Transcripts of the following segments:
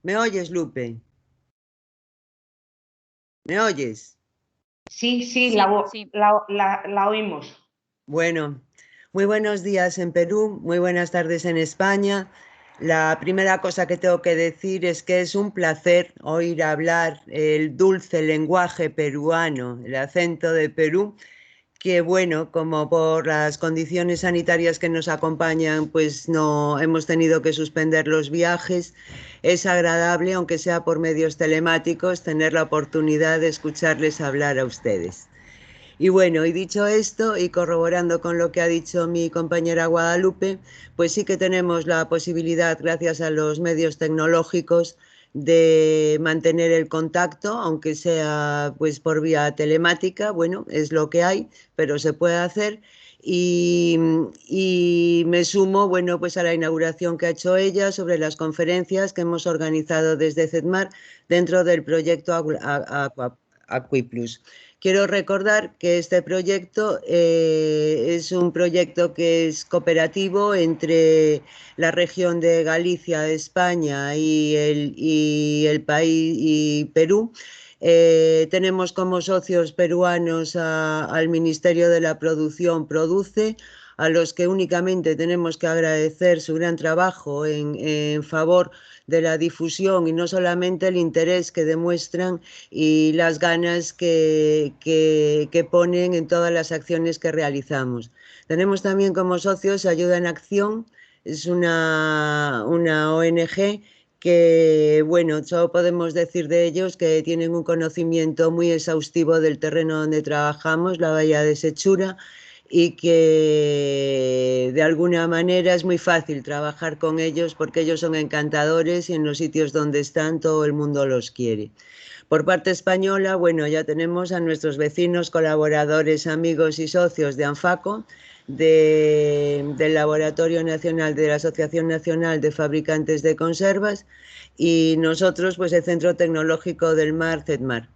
¿Me oyes, Lupe? ¿Me oyes? Sí, Sí. la oímos. Bueno, muy buenos días en Perú, muy buenas tardes en España. La primera cosa que tengo que decir es que es un placer oír hablar el dulce lenguaje peruano, el acento de Perú, que bueno, como por las condiciones sanitarias que nos acompañan, pues no hemos tenido que suspender los viajes. Es agradable, aunque sea por medios telemáticos, tener la oportunidad de escucharles hablar a ustedes. Y bueno, y dicho esto, y corroborando con lo que ha dicho mi compañera Guadalupe, pues sí que tenemos la posibilidad, gracias a los medios tecnológicos, de mantener el contacto, aunque sea pues por vía telemática. Bueno, es lo que hay, pero se puede hacer. Y me sumo, bueno, pues a la inauguración que ha hecho ella sobre las conferencias que hemos organizado desde CEDMAR dentro del proyecto Aquiplus. Quiero recordar que este proyecto es un proyecto que es cooperativo entre la región de Galicia, España y el país y Perú. Tenemos como socios peruanos al Ministerio de la Producción Produce, a los que únicamente tenemos que agradecer su gran trabajo en favor de la difusión y no solamente el interés que demuestran y las ganas que ponen en todas las acciones que realizamos. Tenemos también como socios Ayuda en Acción, es una ONG que, bueno, solo podemos decir de ellos que tienen un conocimiento muy exhaustivo del terreno donde trabajamos, la Bahía de Sechura, y que de alguna manera es muy fácil trabajar con ellos porque ellos son encantadores y en los sitios donde están todo el mundo los quiere. Por parte española, bueno, ya tenemos a nuestros vecinos, colaboradores, amigos y socios de ANFACO, del Laboratorio Nacional de la Asociación Nacional de Fabricantes de Conservas, y nosotros, pues el Centro Tecnológico del Mar, CEDMAR.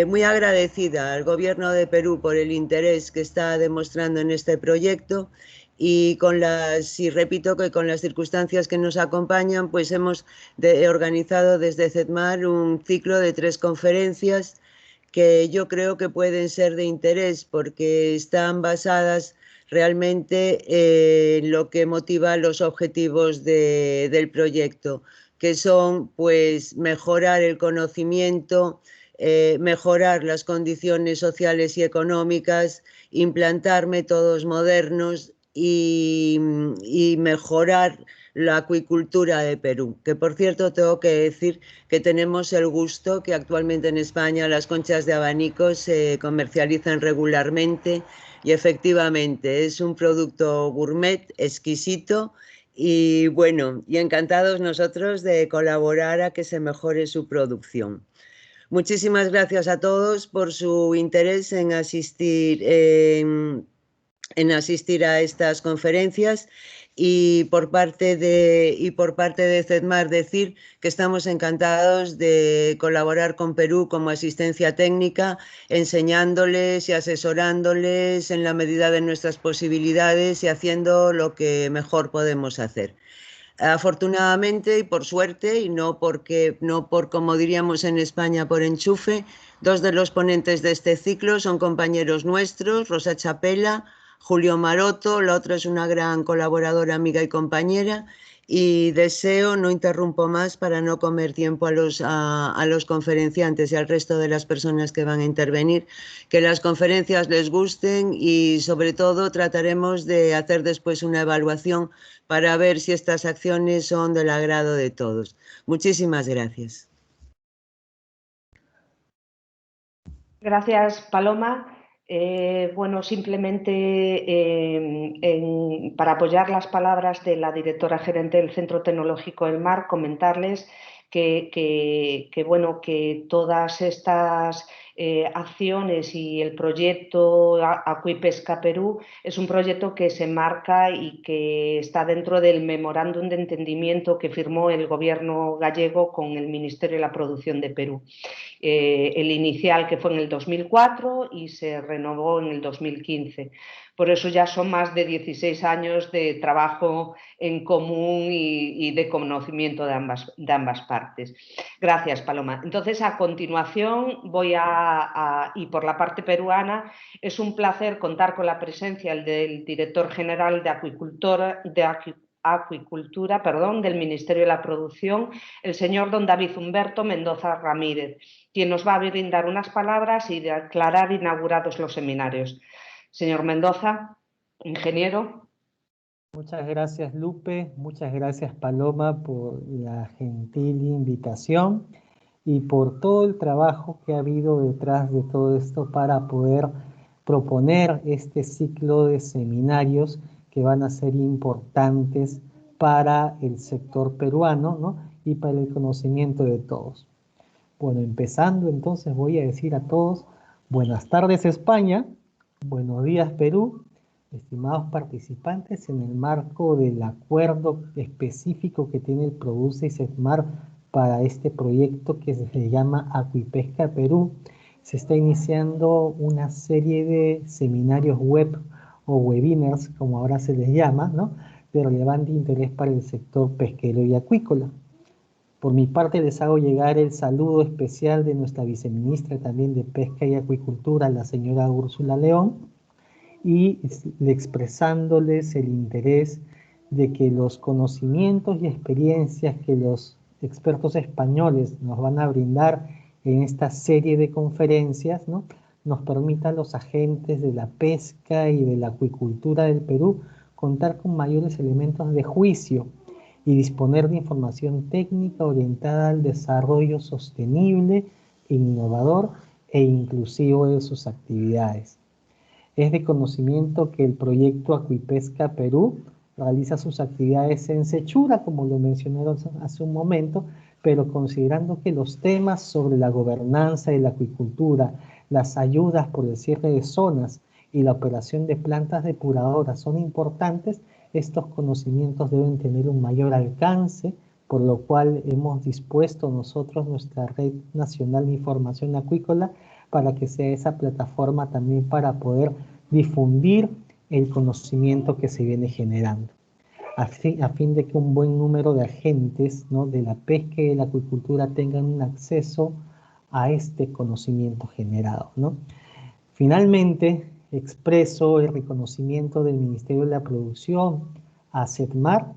Muy agradecida al Gobierno de Perú por el interés que está demostrando en este proyecto, y repito que con las circunstancias que nos acompañan, pues hemos organizado desde CEDMAR un ciclo de 3 conferencias que yo creo que pueden ser de interés porque están basadas realmente en lo que motiva los objetivos del proyecto, que son pues mejorar el conocimiento, mejorar las condiciones sociales y económicas, implantar métodos modernos y mejorar la acuicultura de Perú, que por cierto tengo que decir que tenemos el gusto que actualmente en España las conchas de abanico se comercializan regularmente y efectivamente es un producto gourmet exquisito y bueno, y encantados nosotros de colaborar a que se mejore su producción. Muchísimas gracias a todos por su interés en asistir a estas conferencias y por parte de CEDMAR decir que estamos encantados de colaborar con Perú como asistencia técnica, enseñándoles y asesorándoles en la medida de nuestras posibilidades y haciendo lo que mejor podemos hacer. Afortunadamente y por suerte, y no por, como diríamos en España, por enchufe, 2 de los ponentes de este ciclo son compañeros nuestros, Rosa Chapela, Julio Maroto, la otra es una gran colaboradora, amiga y compañera, y deseo, no interrumpo más para no comer tiempo a los conferenciantes y al resto de las personas que van a intervenir, que las conferencias les gusten y sobre todo trataremos de hacer después una evaluación para ver si estas acciones son del agrado de todos. Muchísimas gracias. Gracias, Paloma. Bueno, simplemente para apoyar las palabras de la directora gerente del Centro Tecnológico del Mar, comentarles que todas estas acciones y el proyecto Acuipesca Perú es un proyecto que se marca y que está dentro del memorándum de entendimiento que firmó el gobierno gallego con el Ministerio de la Producción de Perú. El inicial, que fue en el 2004, y se renovó en el 2015. Por eso ya son más de 16 años de trabajo en común y de conocimiento de ambas partes. Gracias, Paloma. Entonces, a continuación voy y por la parte peruana, es un placer contar con la presencia del director general de Acuicultura, del Ministerio de la Producción, el señor don David Humberto Mendoza Ramírez, quien nos va a brindar unas palabras y declarar inaugurados los seminarios. Señor Mendoza, ingeniero. Muchas gracias, Lupe. Muchas gracias, Paloma, por la gentil invitación y por todo el trabajo que ha habido detrás de todo esto para poder proponer este ciclo de seminarios que van a ser importantes para el sector peruano, ¿no? Y para el conocimiento de todos. Bueno, empezando entonces voy a decir a todos, buenas tardes España, buenos días Perú, estimados participantes, en el marco del acuerdo específico que tiene el Produce y SETMAR para este proyecto que se llama Acuipesca Perú, se está iniciando una serie de seminarios web o webinars, como ahora se les llama, ¿no? De relevante interés para el sector pesquero y acuícola. Por mi parte les hago llegar el saludo especial de nuestra viceministra también de Pesca y Acuicultura, la señora Úrsula León, y expresándoles el interés de que los conocimientos y experiencias que los expertos españoles nos van a brindar en esta serie de conferencias, ¿no?, nos permita a los agentes de la pesca y de la acuicultura del Perú contar con mayores elementos de juicio y disponer de información técnica orientada al desarrollo sostenible, innovador e inclusivo de sus actividades. Es de conocimiento que el proyecto Acuipesca Perú realiza sus actividades en Sechura, como lo mencioné hace un momento, pero considerando que los temas sobre la gobernanza de la acuicultura, las ayudas por el cierre de zonas y la operación de plantas depuradoras son importantes, estos conocimientos deben tener un mayor alcance, por lo cual hemos dispuesto nosotros nuestra Red Nacional de Información Acuícola para que sea esa plataforma también para poder difundir el conocimiento que se viene generando, a fin de que un buen número de agentes, ¿no?, de la pesca y de la acuicultura tengan un acceso a este conocimiento generado, ¿no? Finalmente, expreso el reconocimiento del Ministerio de la Producción, a SETMAR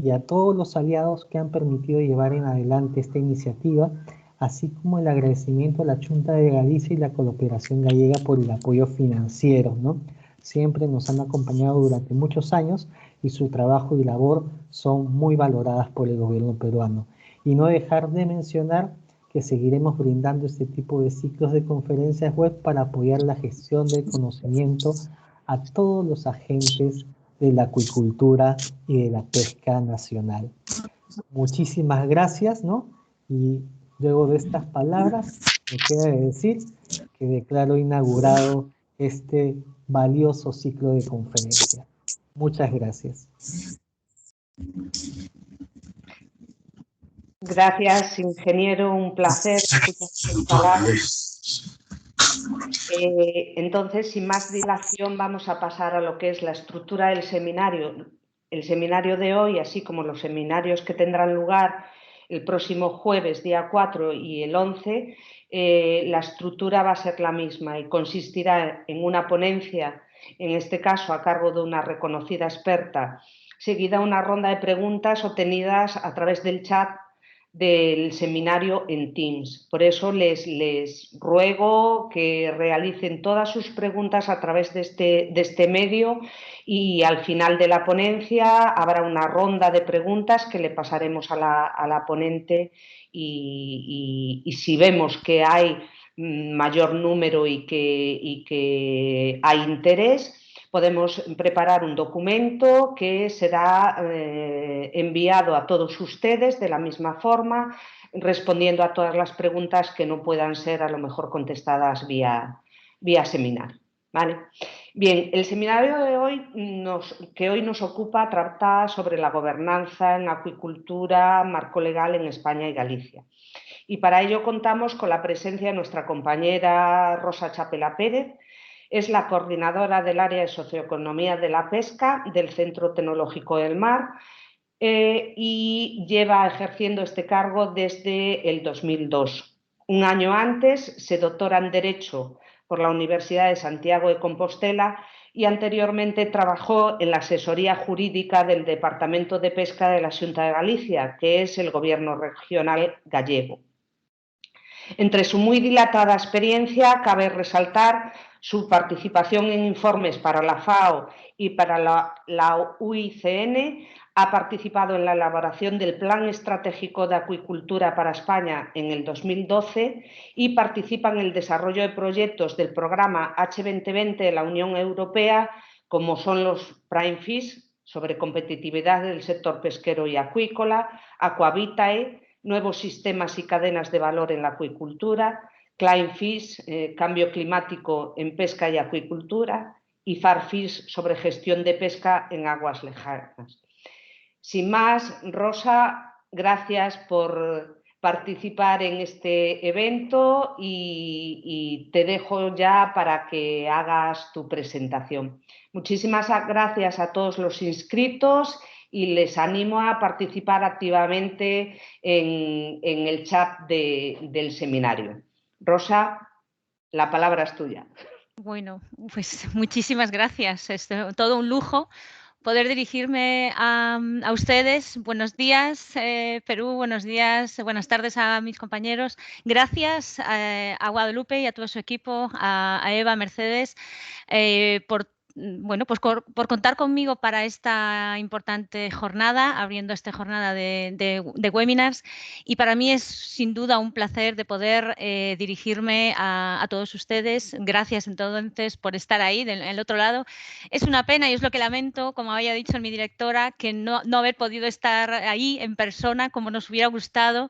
y a todos los aliados que han permitido llevar en adelante esta iniciativa, así como el agradecimiento a la Chunta de Galicia y la Cooperación Gallega por el apoyo financiero, ¿no? Siempre nos han acompañado durante muchos años y su trabajo y labor son muy valoradas por el gobierno peruano. Y no dejar de mencionar que seguiremos brindando este tipo de ciclos de conferencias web para apoyar la gestión del conocimiento a todos los agentes de la acuicultura y de la pesca nacional. Muchísimas gracias, ¿no? Y luego de estas palabras, me queda decir que declaro inaugurado este valioso ciclo de conferencias. Muchas gracias. Gracias, ingeniero. Un placer escuchar sus palabras. Entonces, sin más dilación, vamos a pasar a lo que es la estructura del seminario. El seminario de hoy, así como los seminarios que tendrán lugar el próximo jueves, día 4 y el 11, la estructura va a ser la misma y consistirá en una ponencia, en este caso a cargo de una reconocida experta, seguida una ronda de preguntas obtenidas a través del chat del seminario en Teams. Por eso les ruego que realicen todas sus preguntas a través de este medio, y al final de la ponencia habrá una ronda de preguntas que le pasaremos a la ponente, y si vemos que hay mayor número y que hay interés, Podemos preparar un documento que será enviado a todos ustedes de la misma forma, respondiendo a todas las preguntas que no puedan ser a lo mejor contestadas vía seminario. ¿Vale? Bien, el seminario de hoy que hoy nos ocupa trata sobre la gobernanza en acuicultura, marco legal en España y Galicia. Y para ello contamos con la presencia de nuestra compañera Rosa Chapela Pérez. Es la coordinadora del área de socioeconomía de la pesca del Centro Tecnológico del Mar y lleva ejerciendo este cargo desde el 2002. Un año antes se doctora en Derecho por la Universidad de Santiago de Compostela y anteriormente trabajó en la asesoría jurídica del Departamento de Pesca de la Xunta de Galicia, que es el gobierno regional gallego. Entre su muy dilatada experiencia cabe resaltar su participación en informes para la FAO y para la UICN. Ha participado en la elaboración del Plan Estratégico de Acuicultura para España en el 2012 y participa en el desarrollo de proyectos del programa H2020 de la Unión Europea, como son los Prime Fish, sobre competitividad del sector pesquero y acuícola, Aquavitae, nuevos sistemas y cadenas de valor en la acuicultura, Climate Fish, cambio climático en pesca y acuicultura, y Farfish, sobre gestión de pesca en aguas lejanas. Sin más, Rosa, gracias por participar en este evento y te dejo ya para que hagas tu presentación. Muchísimas gracias a todos los inscritos y les animo a participar activamente en el chat del seminario. Rosa, la palabra es tuya. Bueno, pues muchísimas gracias. Es todo un lujo poder dirigirme a ustedes. Buenos días, Perú, buenos días, buenas tardes a mis compañeros. Gracias a Guadalupe y a todo su equipo, a Eva, Mercedes, por contar conmigo para esta importante jornada, abriendo esta jornada de webinars. Y para mí es sin duda un placer de poder dirigirme a todos ustedes. Gracias entonces por estar ahí del otro lado. Es una pena y es lo que lamento, como había dicho mi directora, que no haber podido estar ahí en persona como nos hubiera gustado.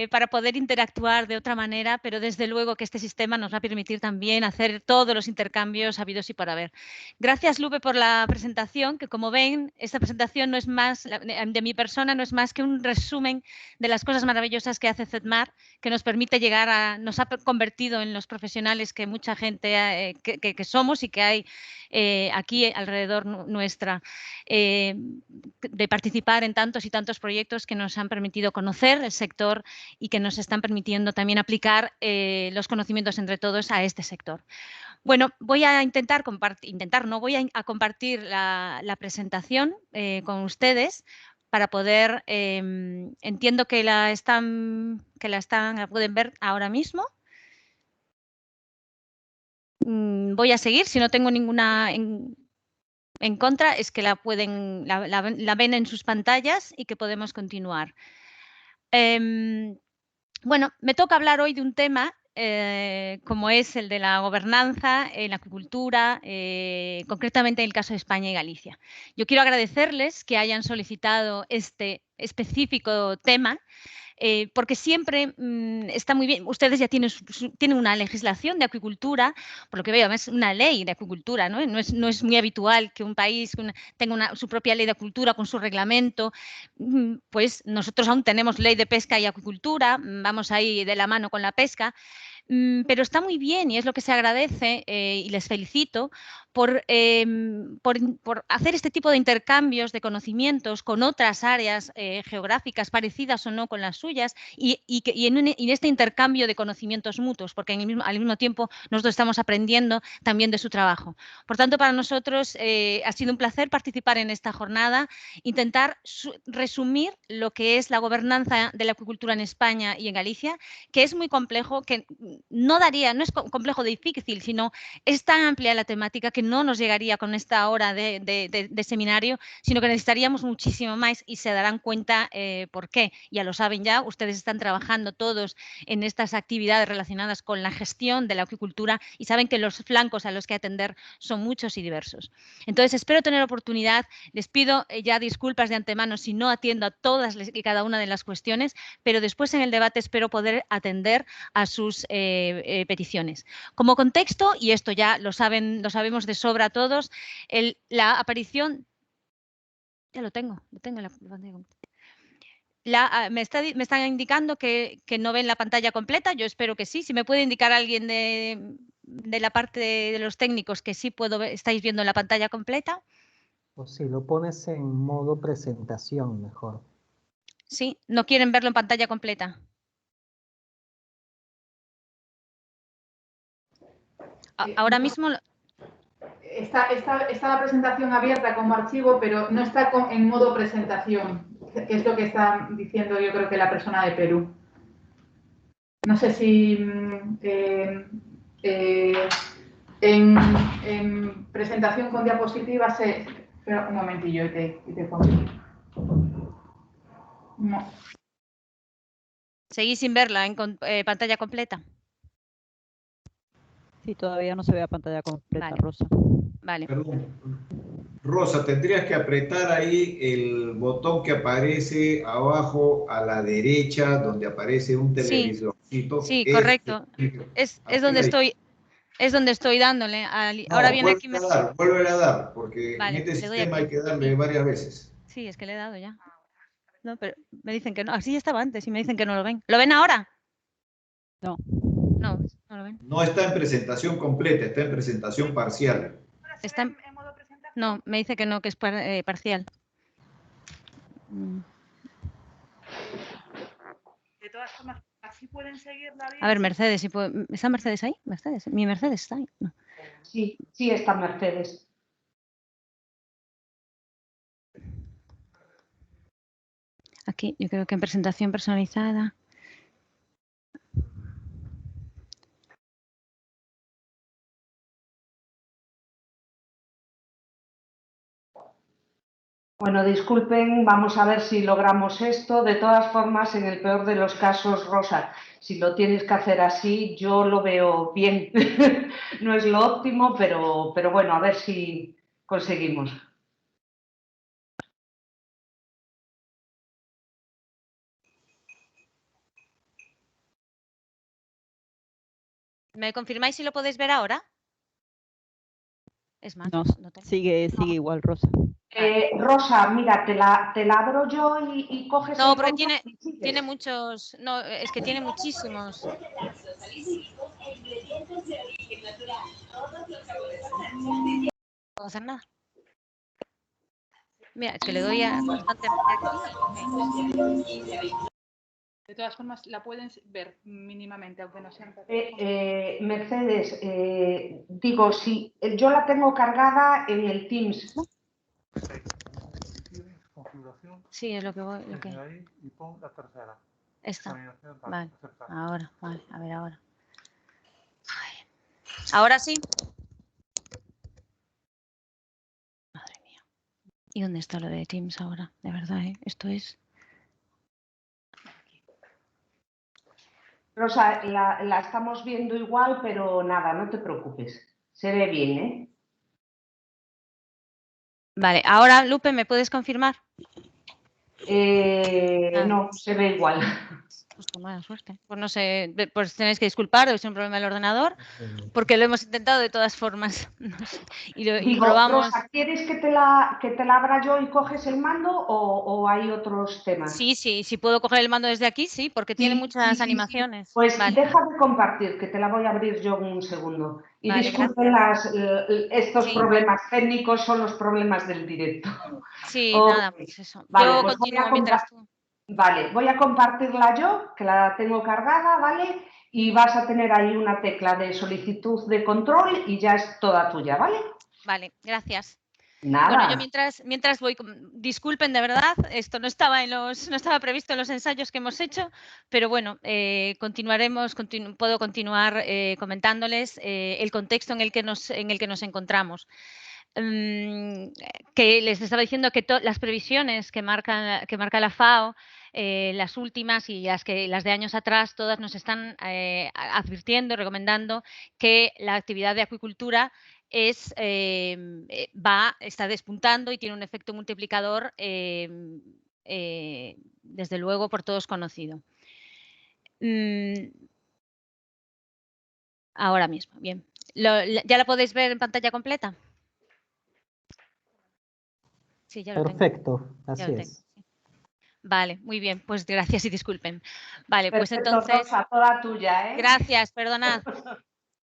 Para poder interactuar de otra manera, pero desde luego que este sistema nos va a permitir también hacer todos los intercambios habidos y por haber. Gracias, Lupe, por la presentación, que como ven, esta presentación no es más, de mi persona, no es más que un resumen de las cosas maravillosas que hace CEDMAR, que nos permite llegar nos ha convertido en los profesionales que mucha gente que somos y que hay aquí alrededor nuestra, de participar en tantos y tantos proyectos que nos han permitido conocer el sector y que nos están permitiendo también aplicar los conocimientos entre todos a este sector. Bueno, voy a intentar compartir la presentación con ustedes para poder, entiendo que la pueden ver ahora mismo. Voy a seguir, si no tengo ninguna en contra, es que la ven en sus pantallas y que podemos continuar. Bueno, me toca hablar hoy de un tema como es el de la gobernanza en la acuicultura, concretamente en el caso de España y Galicia. Yo quiero agradecerles que hayan solicitado este específico tema, porque siempre está muy bien. Ustedes ya tienen una legislación de acuicultura, por lo que veo, es una ley de acuicultura, ¿no? No es muy habitual que un país tenga su propia ley de acuicultura con su reglamento. Pues nosotros aún tenemos ley de pesca y acuicultura, vamos ahí de la mano con la pesca, pero está muy bien y es lo que se agradece y les felicito por hacer este tipo de intercambios de conocimientos con otras áreas geográficas parecidas o no con las suyas y en este intercambio de conocimientos mutuos, porque al mismo tiempo nosotros estamos aprendiendo también de su trabajo. Por tanto, para nosotros ha sido un placer participar en esta jornada, intentar resumir lo que es la gobernanza de la acuicultura en España y en Galicia, que es muy complejo, que no es complejo difícil, sino es tan amplia la temática que no nos llegaría con esta hora de seminario, sino que necesitaríamos muchísimo más y se darán cuenta por qué. Ya lo saben ya, ustedes están trabajando todos en estas actividades relacionadas con la gestión de la acuicultura y saben que los flancos a los que atender son muchos y diversos. Entonces, espero tener oportunidad. Les pido ya disculpas de antemano si no atiendo a todas y cada una de las cuestiones, pero después en el debate espero poder atender a sus peticiones. Como contexto, y esto ya lo sabemos de sobra todos, la aparición... Ya lo tengo me están indicando que no ven la pantalla completa. Yo espero que sí. Si me puede indicar alguien de la parte de los técnicos que sí estáis viendo la pantalla completa. O si lo pones en modo presentación, mejor. Sí, no quieren verlo en pantalla completa. Ahora mismo... Está la presentación abierta como archivo, pero no está en modo presentación, que es lo que está diciendo yo creo que la persona de Perú. No sé si en presentación con diapositivas Espera un momentillo y te pongo. No. ¿Seguís sin verla en pantalla completa? Sí, todavía no se ve a pantalla completa, vale. Rosa. Vale. Perdón. Rosa, tendrías que apretar ahí el botón que aparece abajo a la derecha, donde aparece un televisorcito. Sí, correcto. Es donde estoy dándole. Ahora viene aquí. Vuelve a dar, porque vale, en este sistema hay que darle varias veces. Sí, es que le he dado ya. No, pero me dicen que no. Así estaba antes y me dicen que no lo ven. ¿Lo ven ahora? No. No, no lo ven. No está en presentación completa, está en presentación parcial. ¿Está en modo presentación? No, me dice que no, que es parcial. De todas formas, así pueden seguirla bien. A ver, Mercedes, ¿está Mercedes ahí? Mercedes, mi Mercedes está ahí. No. Sí, sí está Mercedes. Aquí, yo creo que en presentación personalizada. Bueno, disculpen, vamos a ver si logramos esto. De todas formas, en el peor de los casos, Rosa, si lo tienes que hacer así, yo lo veo bien. No es lo óptimo, pero bueno, a ver si conseguimos. ¿Me confirmáis si lo podéis ver ahora? Es más, no sigue igual, Rosa. Rosa, mira, te la abro yo y coges. No, porque tiene muchos. No, es que tiene muchísimos. No puedo hacer nada. Mira, es que le doy a constantemente aquí. De todas formas, la pueden ver mínimamente, aunque no sean. Mercedes, digo, si yo la tengo cargada en el Teams. Sí, es lo que voy. Ahí y pon la tercera. Esta. Vale, ahora, vale, a ver ahora. Ahora sí. Madre mía. ¿Y dónde está lo de Teams ahora? De verdad, esto es... Rosa, la estamos viendo igual, pero nada, no te preocupes. Se ve bien, ¿eh? Vale, ahora, Lupe, ¿me puedes confirmar? No, se ve igual. Pues con mala suerte. Pues no sé, pues tenéis que disculpar, es un problema del ordenador, porque lo hemos intentado de todas formas. No sé, y probamos. Rosa, ¿quieres que te la abra yo y coges el mando o hay otros temas? Sí, si puedo coger el mando desde aquí, sí, porque tiene muchas animaciones. Sí. Pues vale. Deja de compartir, que te la voy a abrir yo en un segundo. Y vale, disculpen estos problemas técnicos, son los problemas del directo. Sí, nada, pues eso. Vale, yo pues continúo mientras tú. Vale, voy a compartirla yo, que la tengo cargada, ¿vale? Y vas a tener ahí una tecla de solicitud de control y ya es toda tuya, ¿vale? Vale, gracias. Nada. Bueno, yo mientras voy, disculpen de verdad, esto no estaba previsto en los ensayos que hemos hecho, pero bueno, puedo continuar comentándoles el contexto en el que nos encontramos. Que les estaba diciendo que las previsiones que marca la FAO, las últimas y las de años atrás, todas nos están advirtiendo, recomendando que la actividad de acuicultura está despuntando y tiene un efecto multiplicador, desde luego por todos conocido. Ahora mismo, bien. ¿Ya la podéis ver en pantalla completa? Sí, ya lo tengo. Perfecto, así es. Vale, muy bien, pues gracias y disculpen. Vale, pues Perfecto, entonces... Rosa, toda tuya, ¿eh? Gracias, perdonad.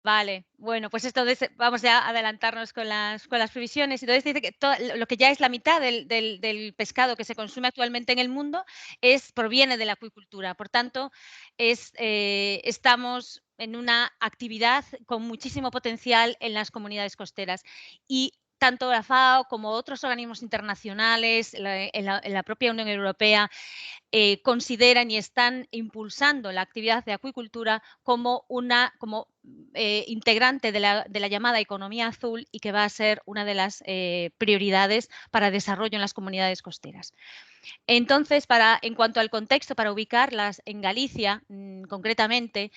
Vale, bueno, pues entonces vamos ya a adelantarnos con las previsiones. Entonces dice que lo que ya es la mitad del pescado que se consume actualmente en el mundo proviene de la acuicultura. Por tanto, estamos en una actividad con muchísimo potencial en las comunidades costeras. Y tanto la FAO como otros organismos internacionales, en la propia Unión Europea, consideran y están impulsando la actividad de acuicultura como integrante de la llamada economía azul y que va a ser una de las prioridades para desarrollo en las comunidades costeras. Entonces, en cuanto al contexto, para ubicarlas en Galicia, concretamente,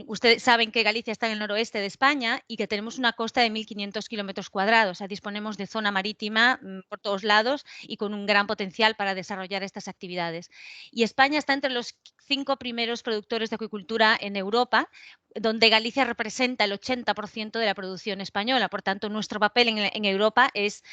ustedes saben que Galicia está en el noroeste de España y que tenemos una costa de 1.500 kilómetros cuadrados. O sea, disponemos de zona marítima por todos lados y con un gran potencial para desarrollar estas actividades. Y España está entre los 5 primeros productores de acuicultura en Europa, donde Galicia representa el 80% de la producción española. Por tanto, nuestro papel en Europa es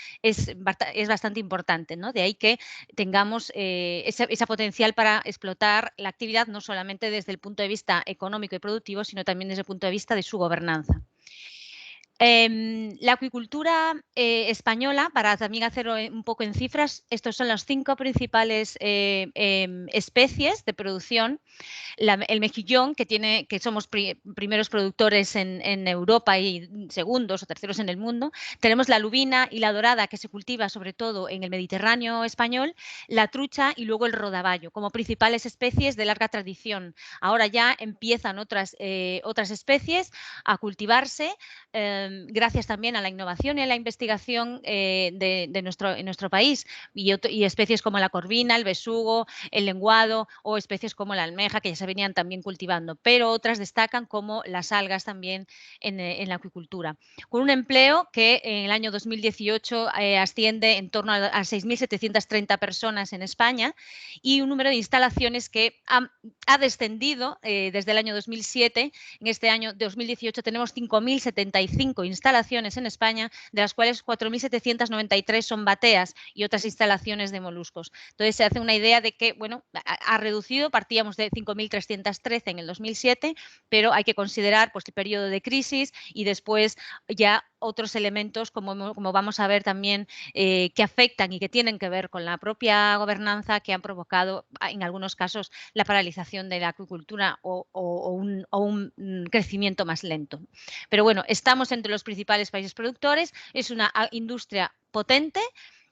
bastante importante, ¿no? De ahí que tengamos ese potencial para explotar la actividad no solamente desde el punto de vista económico y productivo, sino también desde el punto de vista de su gobernanza. La acuicultura española, para también hacerlo un poco en cifras, estos son las 5 principales especies de producción. El mejillón, que somos primeros productores en Europa y segundos o terceros en el mundo. Tenemos la lubina y la dorada, que se cultiva sobre todo en el Mediterráneo español, la trucha y luego el rodaballo, como principales especies de larga tradición. Ahora ya empiezan otras especies a cultivarse, gracias también a la innovación y a la investigación en nuestro país, y especies como la corvina, el besugo, el lenguado, o especies como la almeja, que ya se venían también cultivando, pero otras destacan como las algas también en la acuicultura. Con un empleo que en el año 2018 asciende en torno a 6.730 personas en España, y un número de instalaciones que ha descendido desde el año 2007. En este año 2018 tenemos 5.075 instalaciones en España, de las cuales 4.793 son bateas y otras instalaciones de moluscos. Entonces se hace una idea de que, bueno, ha reducido, partíamos de 5.313 en el 2007, pero hay que considerar pues el periodo de crisis y después ya otros elementos, como vamos a ver también, que afectan y que tienen que ver con la propia gobernanza, que han provocado en algunos casos la paralización de la acuicultura o un crecimiento más lento. Pero bueno, estamos entre los principales países productores, es una industria potente,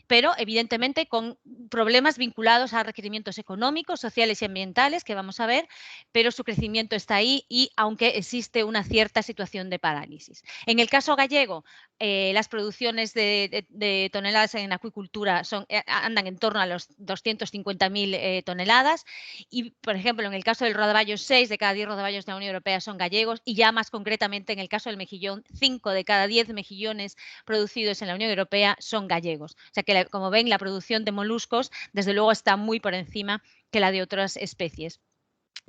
pero evidentemente con problemas vinculados a requerimientos económicos, sociales y ambientales, que vamos a ver, pero su crecimiento está ahí, y aunque existe una cierta situación de parálisis. En el caso gallego, las producciones de toneladas en acuicultura andan en torno a los 250.000 toneladas, y por ejemplo en el caso del rodaballo, 6 de cada 10 rodaballos de la Unión Europea son gallegos, y ya más concretamente en el caso del mejillón, 5 de cada 10 mejillones producidos en la Unión Europea son gallegos. O sea que, como ven, la producción de moluscos desde luego está muy por encima que la de otras especies.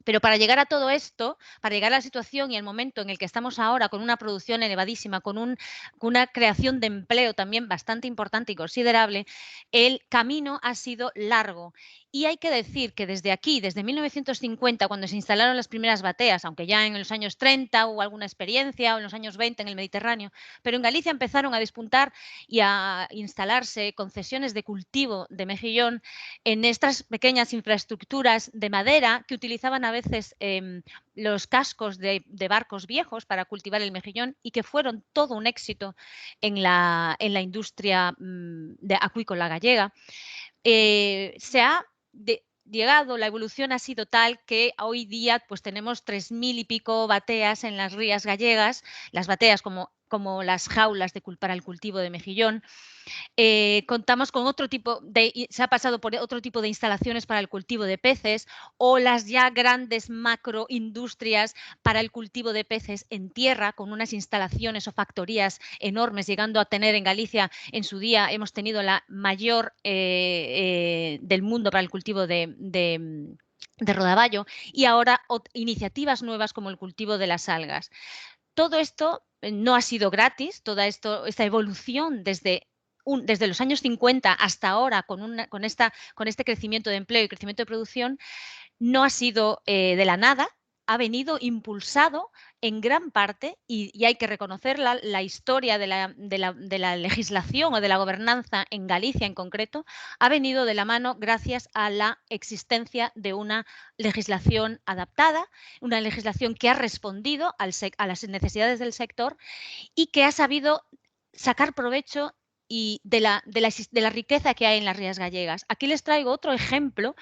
Pero para llegar a todo esto, para llegar a la situación y el momento en el que estamos ahora, con una producción elevadísima, con una creación de empleo también bastante importante y considerable, el camino ha sido largo Y hay que decir que desde aquí, desde 1950, cuando se instalaron las primeras bateas, aunque ya en los años 30 hubo alguna experiencia, o en los años 20 en el Mediterráneo, pero en Galicia empezaron a despuntar y a instalarse concesiones de cultivo de mejillón en estas pequeñas infraestructuras de madera que utilizaban a veces los cascos de barcos viejos para cultivar el mejillón y que fueron todo un éxito en la industria acuícola gallega. Se ha llegado, la evolución ha sido tal que hoy día pues tenemos 3000 y pico bateas en las rías gallegas, las bateas como las jaulas para el cultivo de mejillón. Contamos con otro tipo se ha pasado por otro tipo de instalaciones para el cultivo de peces o las ya grandes macroindustrias para el cultivo de peces en tierra, con unas instalaciones o factorías enormes, llegando a tener en Galicia en su día, hemos tenido la mayor del mundo para el cultivo de rodaballo, y ahora iniciativas nuevas como el cultivo de las algas. Todo esto no ha sido gratis, toda esta evolución desde los años 50 hasta ahora con este crecimiento de empleo y crecimiento de producción no ha sido de la nada, ha venido impulsado en gran parte, y hay que reconocer la historia de la legislación o de la gobernanza en Galicia en concreto, ha venido de la mano gracias a la existencia de una legislación adaptada, una legislación que ha respondido a las necesidades del sector y que ha sabido sacar provecho de la riqueza que hay en las rías gallegas. Aquí les traigo otro ejemplo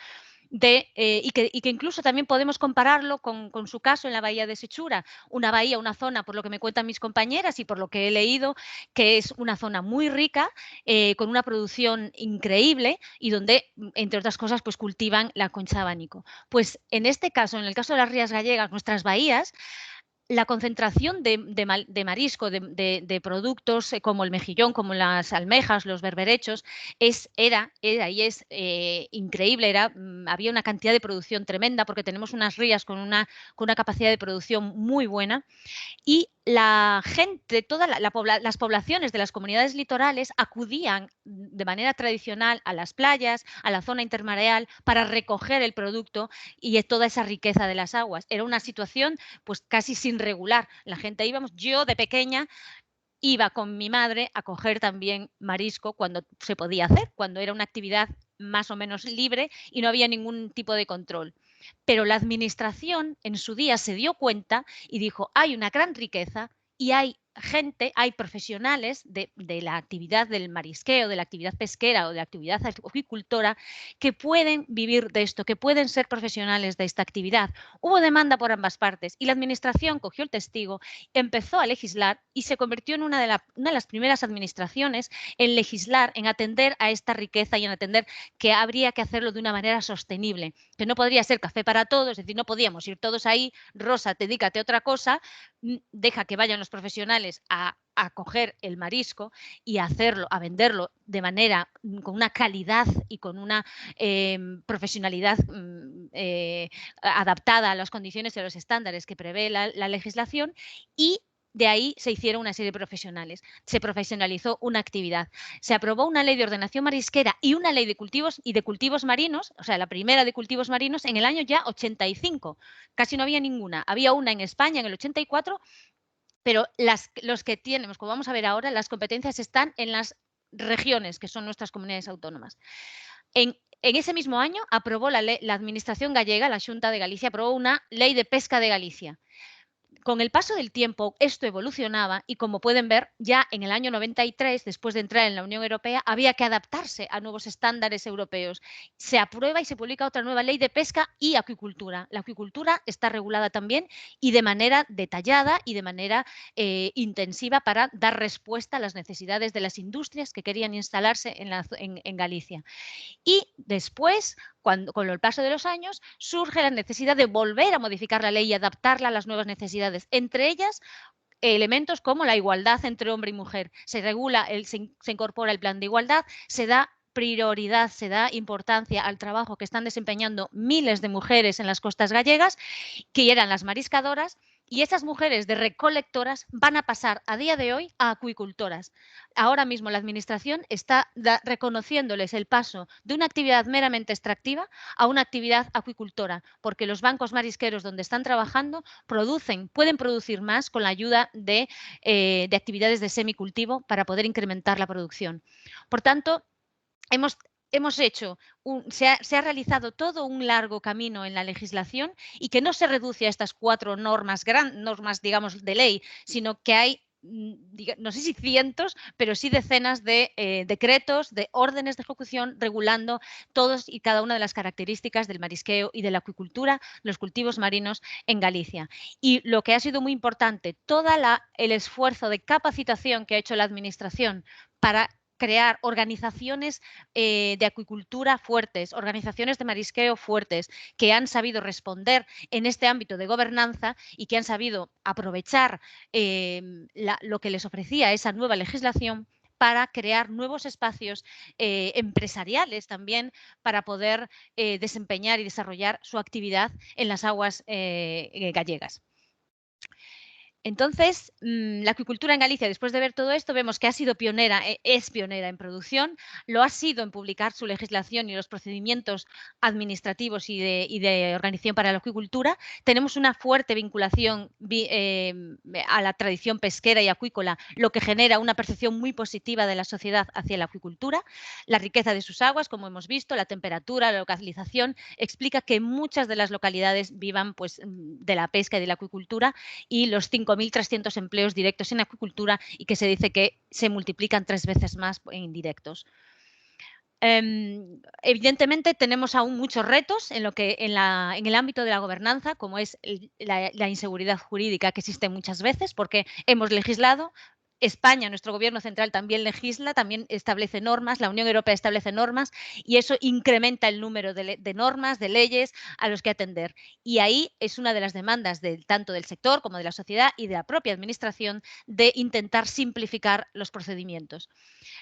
y que incluso también podemos compararlo con su caso en la bahía de Sechura, una bahía, una zona, por lo que me cuentan mis compañeras y por lo que he leído, que es una zona muy rica, con una producción increíble y donde, entre otras cosas, pues cultivan la concha de abanico. Pues en este caso, en el caso de las rías gallegas, nuestras bahías, la concentración de marisco, de productos como el mejillón, como las almejas, los berberechos, era y es increíble. Había una cantidad de producción tremenda porque tenemos unas rías con una capacidad de producción muy buena. Y la gente, todas las poblaciones de las comunidades litorales acudían de manera tradicional a las playas, a la zona intermareal, para recoger el producto y toda esa riqueza de las aguas. Era una situación pues casi sin regular. La gente íbamos, yo de pequeña iba con mi madre a coger también marisco cuando se podía hacer, cuando era una actividad más o menos libre y no había ningún tipo de control. Pero la administración en su día se dio cuenta y dijo, hay una gran riqueza y hay gente, hay profesionales de la actividad del marisqueo, de la actividad pesquera o de la actividad acuicultora que pueden vivir de esto, que pueden ser profesionales de esta actividad. Hubo demanda por ambas partes y la administración cogió el testigo, empezó a legislar y se convirtió en una de las primeras administraciones en legislar, en atender a esta riqueza y en atender que habría que hacerlo de una manera sostenible, que no podría ser café para todos, es decir, no podíamos ir todos ahí, Rosa, dedícate a otra cosa, deja que vayan los profesionales a coger el marisco y a venderlo de manera con una calidad y con una profesionalidad adaptada a las condiciones y a los estándares que prevé la legislación, y de ahí se hicieron una serie de profesionales, se profesionalizó una actividad, se aprobó una ley de ordenación marisquera y una ley de cultivos marinos, o sea, la primera de cultivos marinos en el año ya 85, casi no había ninguna, había una en España en el 84, pero los que tenemos, como vamos a ver ahora, las competencias están en las regiones, que son nuestras comunidades autónomas. En ese mismo año aprobó la administración gallega, la Xunta de Galicia, aprobó una ley de pesca de Galicia. Con el paso del tiempo esto evolucionaba y, como pueden ver, ya en el año 93, después de entrar en la Unión Europea, había que adaptarse a nuevos estándares europeos. Se aprueba y se publica otra nueva ley de pesca y acuicultura. La acuicultura está regulada también y de manera detallada y de manera intensiva para dar respuesta a las necesidades de las industrias que querían instalarse en Galicia. Y después, con el paso de los años, surge la necesidad de volver a modificar la ley y adaptarla a las nuevas necesidades, entre ellas elementos como la igualdad entre hombre y mujer. Se incorpora el plan de igualdad, se da prioridad, se da importancia al trabajo que están desempeñando miles de mujeres en las costas gallegas, que eran las mariscadoras, Y esas mujeres de recolectoras van a pasar a día de hoy a acuicultoras. Ahora mismo la Administración está reconociéndoles el paso de una actividad meramente extractiva a una actividad acuicultora, porque los bancos marisqueros donde están trabajando pueden producir más con la ayuda de actividades de semicultivo para poder incrementar la producción. Por tanto, se ha realizado todo un largo camino en la legislación y que no se reduce a estas 4 normas, digamos, de ley, sino que hay, no sé si cientos, pero sí decenas de decretos, de órdenes de ejecución regulando todos y cada una de las características del marisqueo y de la acuicultura, los cultivos marinos en Galicia. Y lo que ha sido muy importante, todo el esfuerzo de capacitación que ha hecho la Administración para crear organizaciones de acuicultura fuertes, organizaciones de marisqueo fuertes, que han sabido responder en este ámbito de gobernanza y que han sabido aprovechar lo que les ofrecía esa nueva legislación para crear nuevos espacios empresariales también para poder desempeñar y desarrollar su actividad en las aguas gallegas. Entonces, la acuicultura en Galicia, después de ver todo esto, vemos que ha sido pionera, es pionera en producción, lo ha sido en publicar su legislación y los procedimientos administrativos y de organización para la acuicultura. Tenemos una fuerte vinculación a la tradición pesquera y acuícola, lo que genera una percepción muy positiva de la sociedad hacia la acuicultura. La riqueza de sus aguas, como hemos visto, la temperatura, la localización, explica que muchas de las localidades vivan pues, de la pesca y de la acuicultura, y los 5.300 empleos directos en acuicultura, y que se dice que se multiplican 3 veces más en indirectos. Evidentemente tenemos aún muchos retos en el ámbito de la gobernanza, como es la inseguridad jurídica que existe muchas veces, porque hemos legislado. España, nuestro gobierno central, también legisla, también establece normas, la Unión Europea establece normas, y eso incrementa el número de normas, de leyes a los que atender. Y ahí es una de las demandas tanto del sector como de la sociedad y de la propia administración, de intentar simplificar los procedimientos.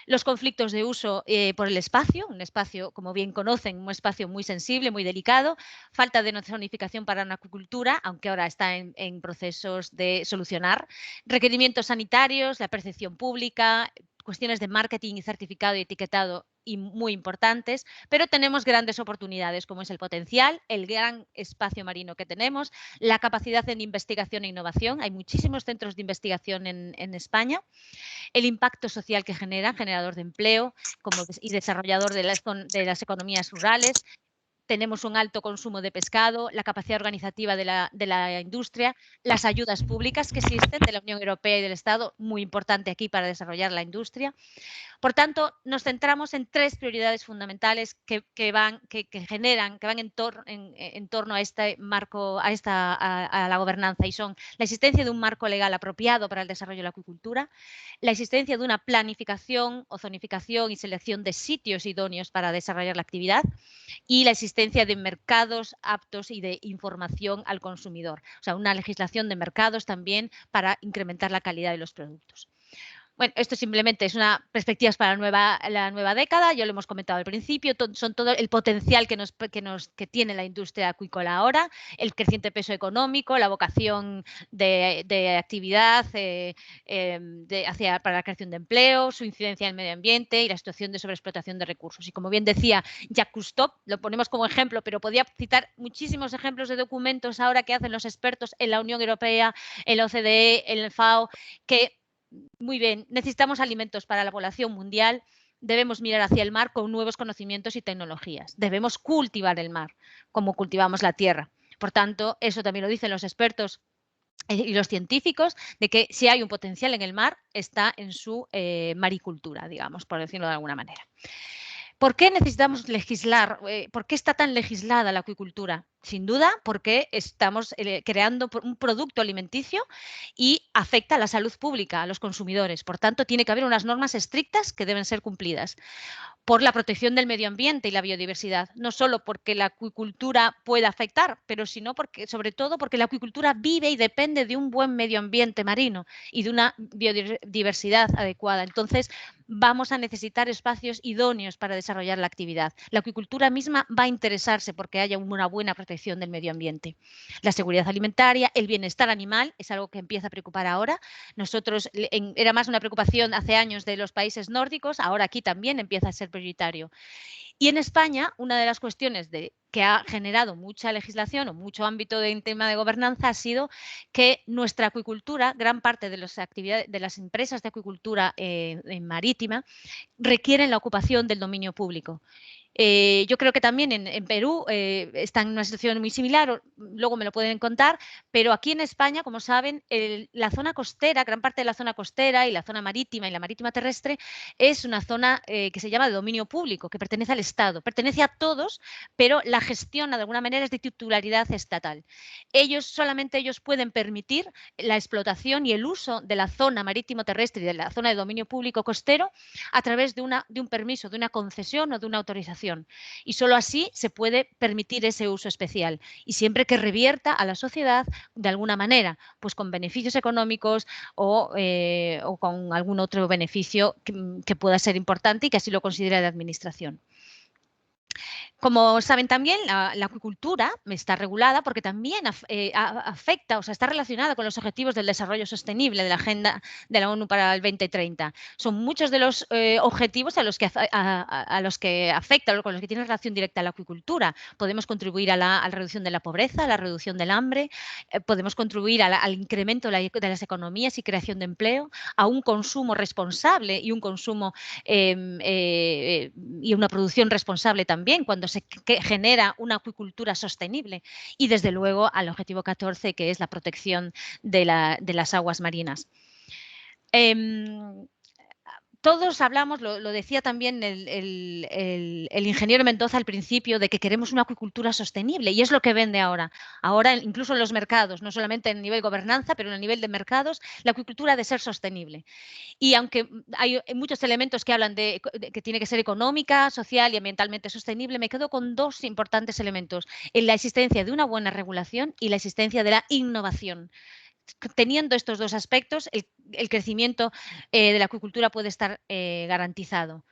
Los conflictos de uso por el espacio, un espacio, como bien conocen, un espacio muy sensible, muy delicado, falta de zonificación para la acuicultura, aunque ahora está en procesos de solucionar, requerimientos sanitarios, la percepción pública, cuestiones de marketing y certificado y etiquetado y muy importantes, pero tenemos grandes oportunidades, como es el potencial, el gran espacio marino que tenemos, la capacidad en investigación e innovación. Hay muchísimos centros de investigación en España. El impacto social que genera, generador de empleo y desarrollador de las economías rurales. Tenemos un alto consumo de pescado, la capacidad organizativa de la industria, las ayudas públicas que existen de la Unión Europea y del Estado, muy importante aquí para desarrollar la industria. Por tanto, nos centramos en 3 prioridades fundamentales que van en torno a este marco, a la gobernanza, y son la existencia de un marco legal apropiado para el desarrollo de la acuicultura, la existencia de una planificación o zonificación y selección de sitios idóneos para desarrollar la actividad, y la existencia de mercados aptos y de información al consumidor. O sea, una legislación de mercados también para incrementar la calidad de los productos. Bueno, esto simplemente es una perspectivas para la nueva década, ya lo hemos comentado al principio, son todo el potencial que tiene la industria acuícola ahora, el creciente peso económico, la vocación de actividad para la creación de empleo, su incidencia en el medio ambiente y la situación de sobreexplotación de recursos. Y como bien decía Jacques Cousteau, lo ponemos como ejemplo, pero podía citar muchísimos ejemplos de documentos ahora que hacen los expertos en la Unión Europea, en la OCDE, en el FAO, que muy bien, necesitamos alimentos para la población mundial, debemos mirar hacia el mar con nuevos conocimientos y tecnologías. Debemos cultivar el mar como cultivamos la tierra. Por tanto, eso también lo dicen los expertos y los científicos, de que si hay un potencial en el mar, está en su maricultura, digamos, por decirlo de alguna manera. ¿Por qué necesitamos legislar? ¿Por qué está tan legislada la acuicultura? Sin duda, porque estamos creando un producto alimenticio y afecta a la salud pública, a los consumidores. Por tanto, tiene que haber unas normas estrictas que deben ser cumplidas. Por la protección del medio ambiente y la biodiversidad, no solo porque la acuicultura pueda afectar, pero sobre todo porque la acuicultura vive y depende de un buen medio ambiente marino y de una biodiversidad adecuada. Entonces, vamos a necesitar espacios idóneos para desarrollar la actividad. La acuicultura misma va a interesarse porque haya una buena protección del medio ambiente. La seguridad alimentaria, el bienestar animal, es algo que empieza a preocupar ahora. Nosotros, era más una preocupación hace años de los países nórdicos, ahora aquí también empieza a ser prioritario. Y en España, una de las cuestiones que ha generado mucha legislación o mucho ámbito en tema de gobernanza ha sido que nuestra acuicultura, gran parte de las actividades de las empresas de acuicultura marítima, requieren la ocupación del dominio público. Yo creo que también en Perú están en una situación muy similar, luego me lo pueden contar, pero aquí en España, como saben, la zona costera, gran parte de la zona costera y la zona marítima y la marítima terrestre es una zona que se llama de dominio público, que pertenece al Estado, pertenece a todos, pero la gestión de alguna manera es de titularidad estatal. Solamente ellos pueden permitir la explotación y el uso de la zona marítimo terrestre y de la zona de dominio público costero a través de un permiso, de una concesión o de una autorización. Y solo así se puede permitir ese uso especial y siempre que revierta a la sociedad de alguna manera, pues con beneficios económicos o con algún otro beneficio que pueda ser importante y que así lo considere la administración. Como saben también, la acuicultura está regulada porque también afecta, o sea, está relacionada con los objetivos del desarrollo sostenible de la Agenda de la ONU para el 2030. Son muchos de los objetivos a los que afecta, con los que tiene relación directa la acuicultura. Podemos contribuir a la reducción de la pobreza, a la reducción del hambre, podemos contribuir al incremento de las economías y creación de empleo, a un consumo responsable y un consumo y una producción responsable también cuando se genera una acuicultura sostenible y desde luego al objetivo 14 que es la protección de las aguas marinas. Todos hablamos, lo decía también el ingeniero Mendoza al principio, de que queremos una acuicultura sostenible y es lo que vende ahora. Ahora, incluso en los mercados, no solamente en nivel gobernanza, pero en el nivel de mercados, la acuicultura ha de ser sostenible. Y aunque hay muchos elementos que hablan de que tiene que ser económica, social y ambientalmente sostenible, me quedo con dos importantes elementos, en la existencia de una buena regulación y la existencia de la innovación. Teniendo estos dos aspectos, el crecimiento de la acuicultura puede estar garantizado.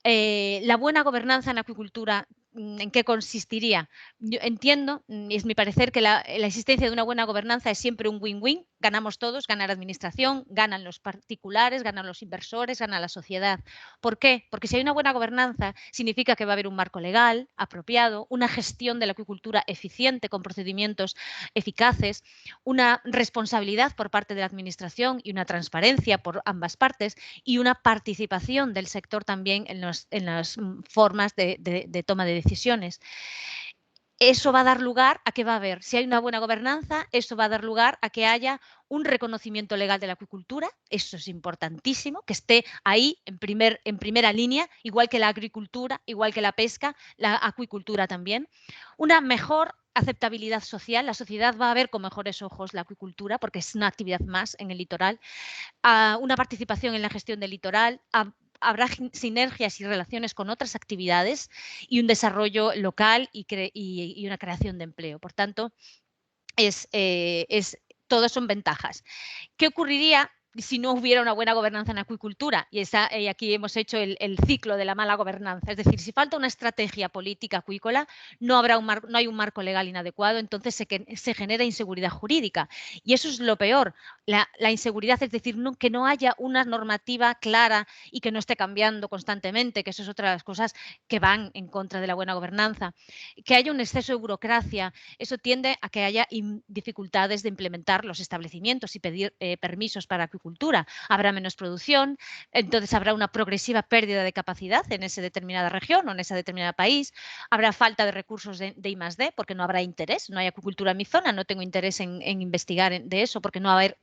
La buena gobernanza en la acuicultura, ¿en qué consistiría? Yo entiendo, y es mi parecer, que la existencia de una buena gobernanza es siempre un win-win. Ganamos todos, gana la administración, ganan los particulares, ganan los inversores, gana la sociedad. ¿Por qué? Porque si hay una buena gobernanza, significa que va a haber un marco legal apropiado, una gestión de la acuicultura eficiente con procedimientos eficaces, una responsabilidad por parte de la administración y una transparencia por ambas partes y una participación del sector también en las formas de toma de decisiones. Eso va a dar lugar a que va a haber, si hay una buena gobernanza, eso va a dar lugar a que haya un reconocimiento legal de la acuicultura, eso es importantísimo, que esté ahí en primera línea, igual que la agricultura, igual que la pesca, la acuicultura también. Una mejor aceptabilidad social, la sociedad va a ver con mejores ojos la acuicultura porque es una actividad más en el litoral, una participación en la gestión del litoral, habrá sinergias y relaciones con otras actividades y un desarrollo local y una creación de empleo. Por tanto, todas son ventajas. ¿Qué ocurriría si no hubiera una buena gobernanza en acuicultura? Y aquí hemos hecho el ciclo de la mala gobernanza. Es decir, si falta una estrategia política acuícola, no hay un marco legal inadecuado, entonces se genera inseguridad jurídica. Y eso es lo peor, la inseguridad, es decir, que no haya una normativa clara y que no esté cambiando constantemente, que eso es otra de las cosas que van en contra de la buena gobernanza. Que haya un exceso de burocracia, eso tiende a que haya dificultades de implementar los establecimientos y pedir permisos para acuicultura. Habrá menos producción, entonces habrá una progresiva pérdida de capacidad en esa determinada región o en ese determinado país. Habrá falta de recursos de I+D porque no habrá interés, no hay acuicultura en mi zona, no tengo interés en investigar de eso porque no va a haber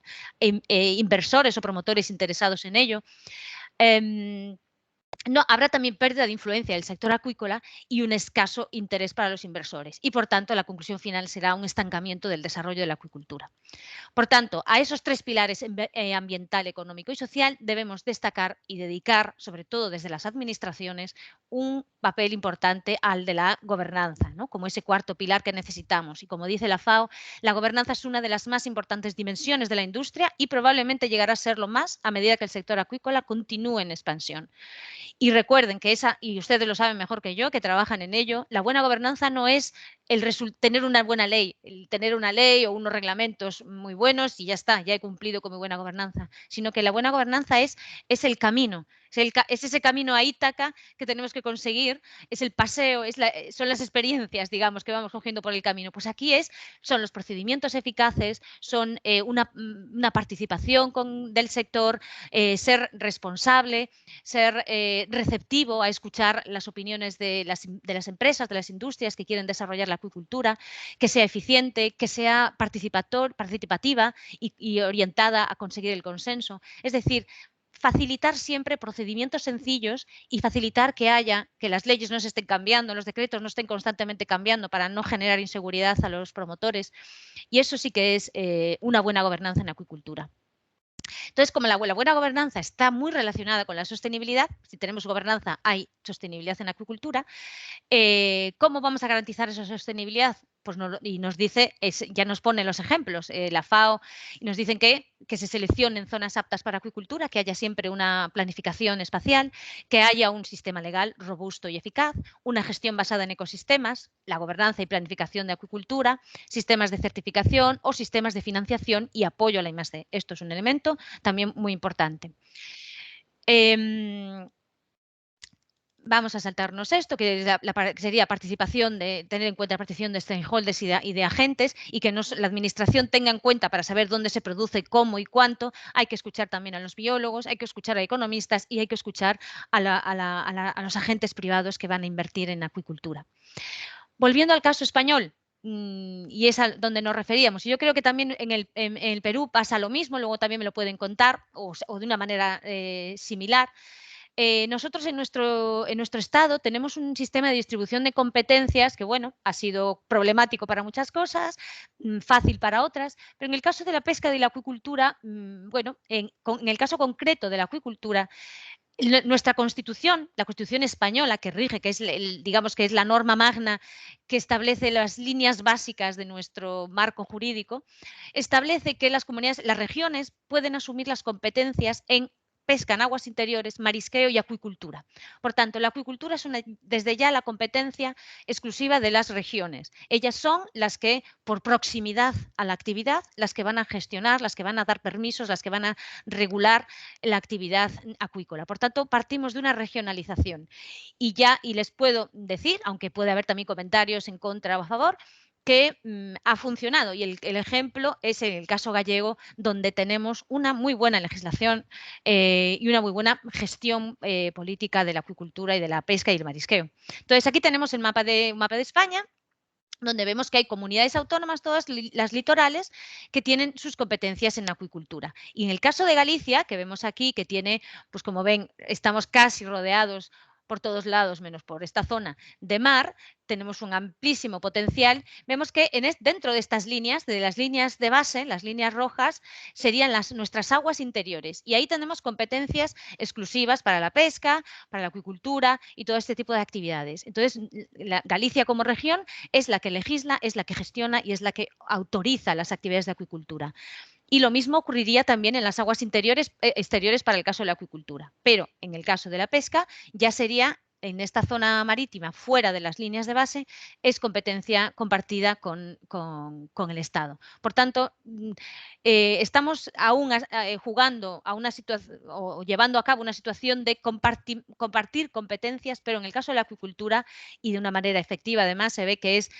inversores o promotores interesados en ello. no, habrá también pérdida de influencia del sector acuícola y un escaso interés para los inversores. Y, por tanto, la conclusión final será un estancamiento del desarrollo de la acuicultura. Por tanto, a esos tres pilares ambiental, económico y social debemos destacar y dedicar, sobre todo desde las administraciones, un papel importante al de la gobernanza, ¿no? Como ese cuarto pilar que necesitamos. Y como dice la FAO, la gobernanza es una de las más importantes dimensiones de la industria y probablemente llegará a serlo más a medida que el sector acuícola continúe en expansión. Y recuerden que y ustedes lo saben mejor que yo, que trabajan en ello, la buena gobernanza no es tener una buena ley, el tener una ley o unos reglamentos muy buenos y ya está, ya he cumplido con mi buena gobernanza, sino que la buena gobernanza es el camino, es ese camino a Ítaca que tenemos que conseguir, es el paseo, son las experiencias, digamos, que vamos cogiendo por el camino. Pues aquí son los procedimientos eficaces, son una participación del sector, ser responsable, ser receptivo a escuchar las opiniones de las empresas, de las industrias que quieren desarrollar la acuicultura, que sea eficiente, que sea participativa y orientada a conseguir el consenso. Es decir, facilitar siempre procedimientos sencillos y facilitar que las leyes no se estén cambiando, los decretos no estén constantemente cambiando para no generar inseguridad a los promotores. Y eso sí que es una buena gobernanza en acuicultura. Entonces, como la buena gobernanza está muy relacionada con la sostenibilidad, si tenemos gobernanza hay sostenibilidad en la acuicultura, ¿cómo vamos a garantizar esa sostenibilidad? Pues y nos dice, ya nos pone los ejemplos, la FAO, y nos dicen que se seleccionen zonas aptas para acuicultura, que haya siempre una planificación espacial, que haya un sistema legal robusto y eficaz, una gestión basada en ecosistemas, la gobernanza y planificación de acuicultura, sistemas de certificación o sistemas de financiación y apoyo a la I+D. Esto es un elemento también muy importante. Vamos a saltarnos esto, que sería participación, tener en cuenta la participación de stakeholders y de agentes y que la administración tenga en cuenta para saber dónde se produce, cómo y cuánto. Hay que escuchar también a los biólogos, hay que escuchar a economistas y hay que escuchar a los agentes privados que van a invertir en acuicultura. Volviendo al caso español, y es a donde nos referíamos. Yo creo que también en el Perú pasa lo mismo, luego también me lo pueden contar o de una manera similar. Nosotros en nuestro estado tenemos un sistema de distribución de competencias que, bueno, ha sido problemático para muchas cosas, fácil para otras, pero en el caso de la pesca y de la acuicultura, bueno, en el caso concreto de la acuicultura, nuestra Constitución, la Constitución española que rige, que es digamos que es la norma magna que establece las líneas básicas de nuestro marco jurídico, establece que las regiones pueden asumir las competencias en pesca en aguas interiores, marisqueo y acuicultura. Por tanto, la acuicultura es desde ya la competencia exclusiva de las regiones. Ellas son las que, por proximidad a la actividad, las que van a gestionar, las que van a dar permisos, las que van a regular la actividad acuícola. Por tanto, partimos de una regionalización. Y les puedo decir, aunque puede haber también comentarios en contra o a favor, que ha funcionado y el ejemplo es en el caso gallego, donde tenemos una muy buena legislación y una muy buena gestión política de la acuicultura y de la pesca y el marisqueo. Entonces, aquí tenemos el mapa de España, donde vemos que hay comunidades autónomas, todas las litorales, que tienen sus competencias en acuicultura. Y en el caso de Galicia, que vemos aquí, que tiene, pues como ven, estamos casi rodeados por todos lados, menos por esta zona de mar, tenemos un amplísimo potencial. Vemos que dentro de estas líneas, de las líneas de base, las líneas rojas, serían nuestras aguas interiores. Y ahí tenemos competencias exclusivas para la pesca, para la acuicultura y todo este tipo de actividades. Entonces, Galicia como región es la que legisla, es la que gestiona y es la que autoriza las actividades de acuicultura. Y lo mismo ocurriría también en las aguas exteriores para el caso de la acuicultura. Pero en el caso de la pesca ya sería en esta zona marítima, fuera de las líneas de base, es competencia compartida con el Estado. Por tanto, estamos aún jugando a una situación o llevando a cabo una situación de compartir competencias, pero en el caso de la acuicultura y de una manera efectiva, además, se ve que es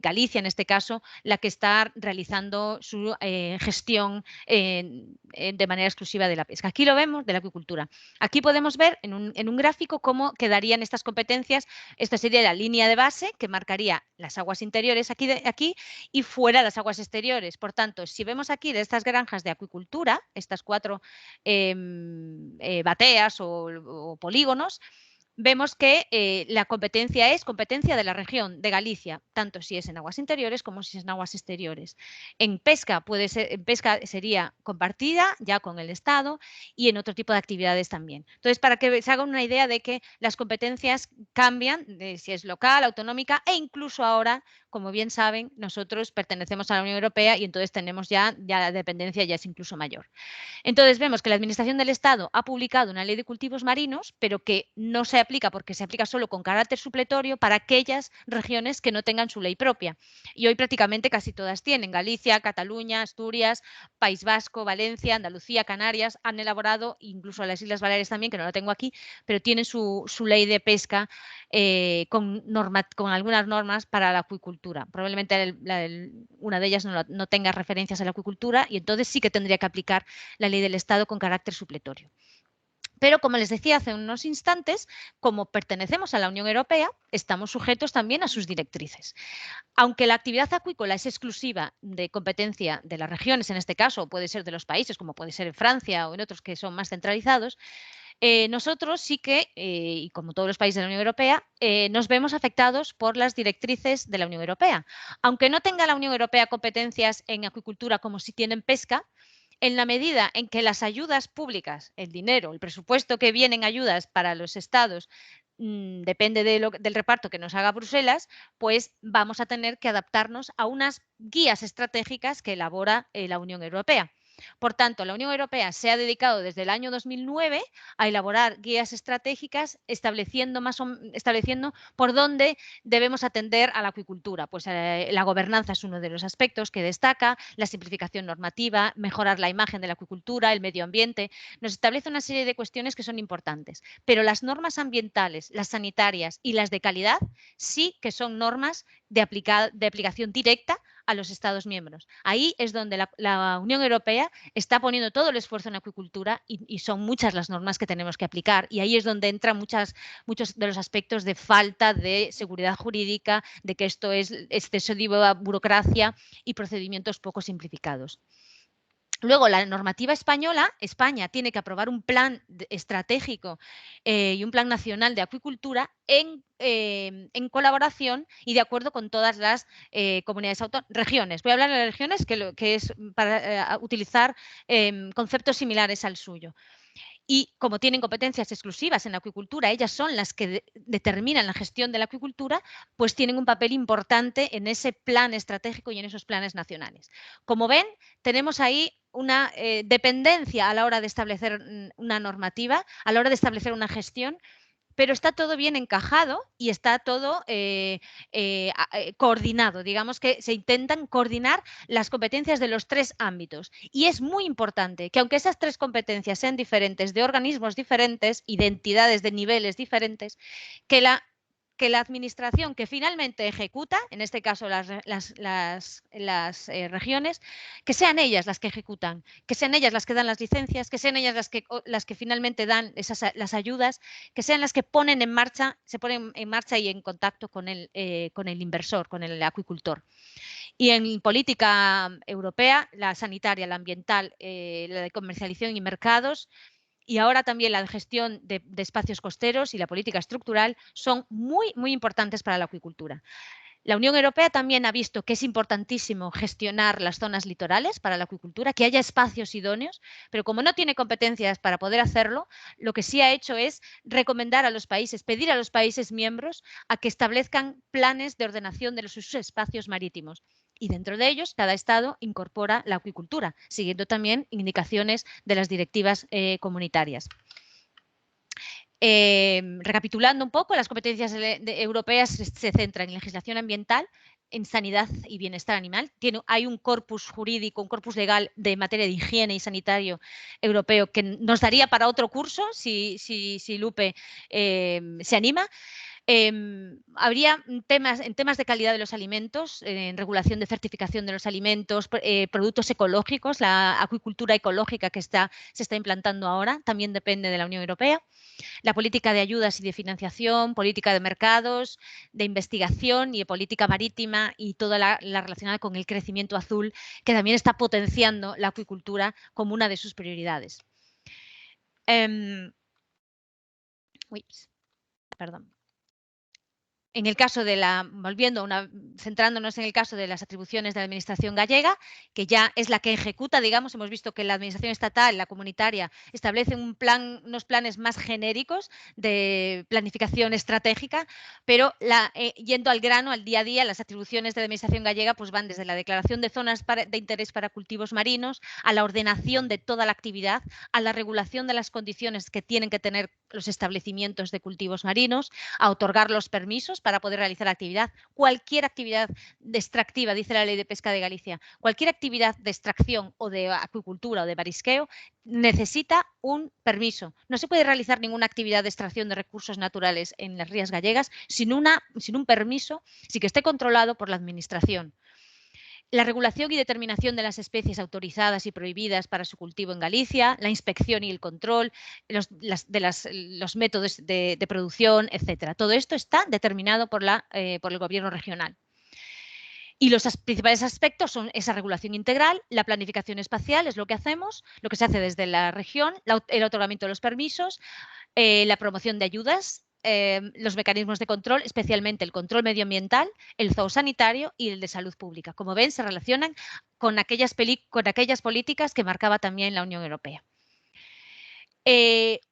Galicia, en este caso, la que está realizando su gestión de manera exclusiva de la pesca. Aquí lo vemos de la acuicultura. Aquí podemos ver en un gráfico quedarían estas competencias. Esta sería la línea de base que marcaría las aguas interiores aquí y fuera las aguas exteriores. Por tanto, si vemos aquí de estas granjas de acuicultura, estas 4 bateas o polígonos, vemos que la competencia es competencia de la región de Galicia, tanto si es en aguas interiores como si es en aguas exteriores. En pesca, sería compartida ya con el Estado y en otro tipo de actividades también. Entonces, para que se hagan una idea de que las competencias cambian, de si es local, autonómica e incluso ahora, como bien saben, nosotros pertenecemos a la Unión Europea y entonces tenemos ya la dependencia ya es incluso mayor. Entonces vemos que la Administración del Estado ha publicado una ley de cultivos marinos, pero que no se aplica porque se aplica solo con carácter supletorio para aquellas regiones que no tengan su ley propia. Y hoy prácticamente casi todas tienen. Galicia, Cataluña, Asturias, País Vasco, Valencia, Andalucía, Canarias han elaborado, incluso las Islas Baleares también, que no lo tengo aquí, pero tienen su ley de pesca con algunas normas para la acuicultura. Probablemente una de ellas no tenga referencias a la acuicultura y entonces sí que tendría que aplicar la ley del Estado con carácter supletorio. Pero, como les decía hace unos instantes, como pertenecemos a la Unión Europea, estamos sujetos también a sus directrices. Aunque la actividad acuícola es exclusiva de competencia de las regiones, en este caso puede ser de los países, como puede ser en Francia o en otros que son más centralizados, nosotros sí que, y como todos los países de la Unión Europea, nos vemos afectados por las directrices de la Unión Europea. Aunque no tenga la Unión Europea competencias en acuicultura como si tiene en pesca, en la medida en que las ayudas públicas, el dinero, el presupuesto que viene en ayudas para los estados, depende del reparto que nos haga Bruselas, pues vamos a tener que adaptarnos a unas guías estratégicas que elabora la Unión Europea. Por tanto, la Unión Europea se ha dedicado desde el año 2009 a elaborar guías estratégicas estableciendo por dónde debemos atender a la acuicultura. Pues la gobernanza es uno de los aspectos que destaca, la simplificación normativa, mejorar la imagen de la acuicultura, el medio ambiente. Nos establece una serie de cuestiones que son importantes, pero las normas ambientales, las sanitarias y las de calidad sí que son normas de aplicación directa a los Estados miembros. Ahí es donde la Unión Europea está poniendo todo el esfuerzo en acuicultura y son muchas las normas que tenemos que aplicar y ahí es donde entran muchos de los aspectos de falta de seguridad jurídica, de que esto es exceso de burocracia y procedimientos poco simplificados. Luego, la normativa española, España tiene que aprobar un plan estratégico y un plan nacional de acuicultura en colaboración y de acuerdo con todas las comunidades regiones. Voy a hablar de las regiones, que es para utilizar conceptos similares al suyo. Y como tienen competencias exclusivas en la acuicultura, ellas son las que determinan la gestión de la acuicultura, pues tienen un papel importante en ese plan estratégico y en esos planes nacionales. Como ven, tenemos ahí una dependencia a la hora de establecer una normativa, a la hora de establecer una gestión, pero está todo bien encajado y está todo coordinado. Digamos que se intentan coordinar las competencias de los 3 ámbitos. Y es muy importante que aunque esas 3 competencias sean diferentes, de organismos diferentes y de entidades de niveles diferentes, que la administración que finalmente ejecuta, en este caso las regiones, que sean ellas las que ejecutan, que sean ellas las que dan las licencias, que sean ellas las que finalmente dan las ayudas, que sean las que se ponen en marcha y en contacto con el inversor, con el acuicultor. Y en política europea, la sanitaria, la ambiental, la de comercialización y mercados, y ahora también la gestión de espacios costeros y la política estructural son muy, muy importantes para la acuicultura. La Unión Europea también ha visto que es importantísimo gestionar las zonas litorales para la acuicultura, que haya espacios idóneos, pero como no tiene competencias para poder hacerlo, lo que sí ha hecho es recomendar a los países, pedir a los países miembros a que establezcan planes de ordenación de sus espacios marítimos. Y dentro de ellos, cada Estado incorpora la acuicultura, siguiendo también indicaciones de las directivas comunitarias. Recapitulando un poco, las competencias europeas se centran en legislación ambiental, en sanidad y bienestar animal. Hay un corpus jurídico, un corpus legal de materia de higiene y sanitario europeo que nos daría para otro curso si Lupe se anima. Habría temas de calidad de los alimentos, en regulación de certificación de los alimentos, productos ecológicos, la acuicultura ecológica que se está implantando ahora, también depende de la Unión Europea. La política de ayudas y de financiación, política de mercados, de investigación y de política marítima y toda la relacionada con el crecimiento azul, que también está potenciando la acuicultura como una de sus prioridades. Perdón. En el caso de centrándonos en el caso de las atribuciones de la Administración gallega, que ya es la que ejecuta, digamos, hemos visto que la Administración estatal, la comunitaria, establece unos planes más genéricos de planificación estratégica, pero yendo al grano, al día a día, las atribuciones de la Administración gallega pues van desde la declaración de zonas de interés para cultivos marinos, a la ordenación de toda la actividad, a la regulación de las condiciones que tienen que tener los establecimientos de cultivos marinos, a otorgar los permisos para poder realizar actividad. Cualquier actividad extractiva, dice la Ley de Pesca de Galicia, cualquier actividad de extracción o de acuicultura o de marisqueo necesita un permiso. No se puede realizar ninguna actividad de extracción de recursos naturales en las rías gallegas sin un permiso, sin que esté controlado por la Administración. La regulación y determinación de las especies autorizadas y prohibidas para su cultivo en Galicia, la inspección y el control, los métodos de producción, etcétera. Todo esto está determinado por el Gobierno regional. Y los principales aspectos son esa regulación integral, la planificación espacial, es lo que hacemos, lo que se hace desde la región, el otorgamiento de los permisos, la promoción de ayudas, los mecanismos de control, especialmente el control medioambiental, el zoosanitario y el de salud pública. Como ven, se relacionan con aquellas políticas que marcaba también la Unión Europea.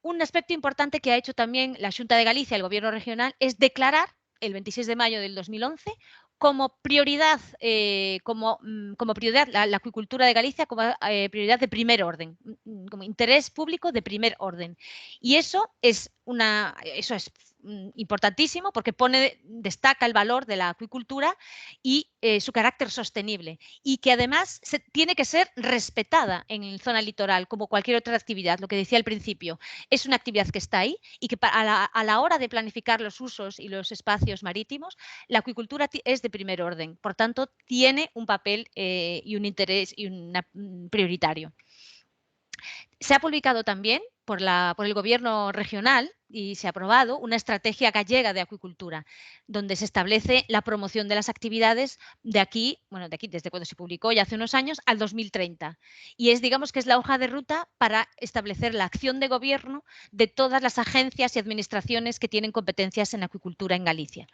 Un aspecto importante que ha hecho también la Xunta de Galicia, el Gobierno regional, es declarar el 26 de mayo del 2011 como prioridad, la acuicultura de Galicia como prioridad de primer orden, como interés público de primer orden. Y eso es importantísimo porque destaca el valor de la acuicultura y su carácter sostenible, y que además tiene que ser respetada en zona litoral como cualquier otra actividad. Lo que decía al principio, es una actividad que está ahí y que a la hora de planificar los usos y los espacios marítimos, la acuicultura es de primer orden. Por tanto, tiene un papel y un interés prioritario. Se ha publicado también por el Gobierno regional y se ha aprobado una estrategia gallega de acuicultura, donde se establece la promoción de las actividades de aquí, desde cuando se publicó ya hace unos años, al 2030. Y digamos que es la hoja de ruta para establecer la acción de gobierno de todas las agencias y administraciones que tienen competencias en acuicultura en Galicia.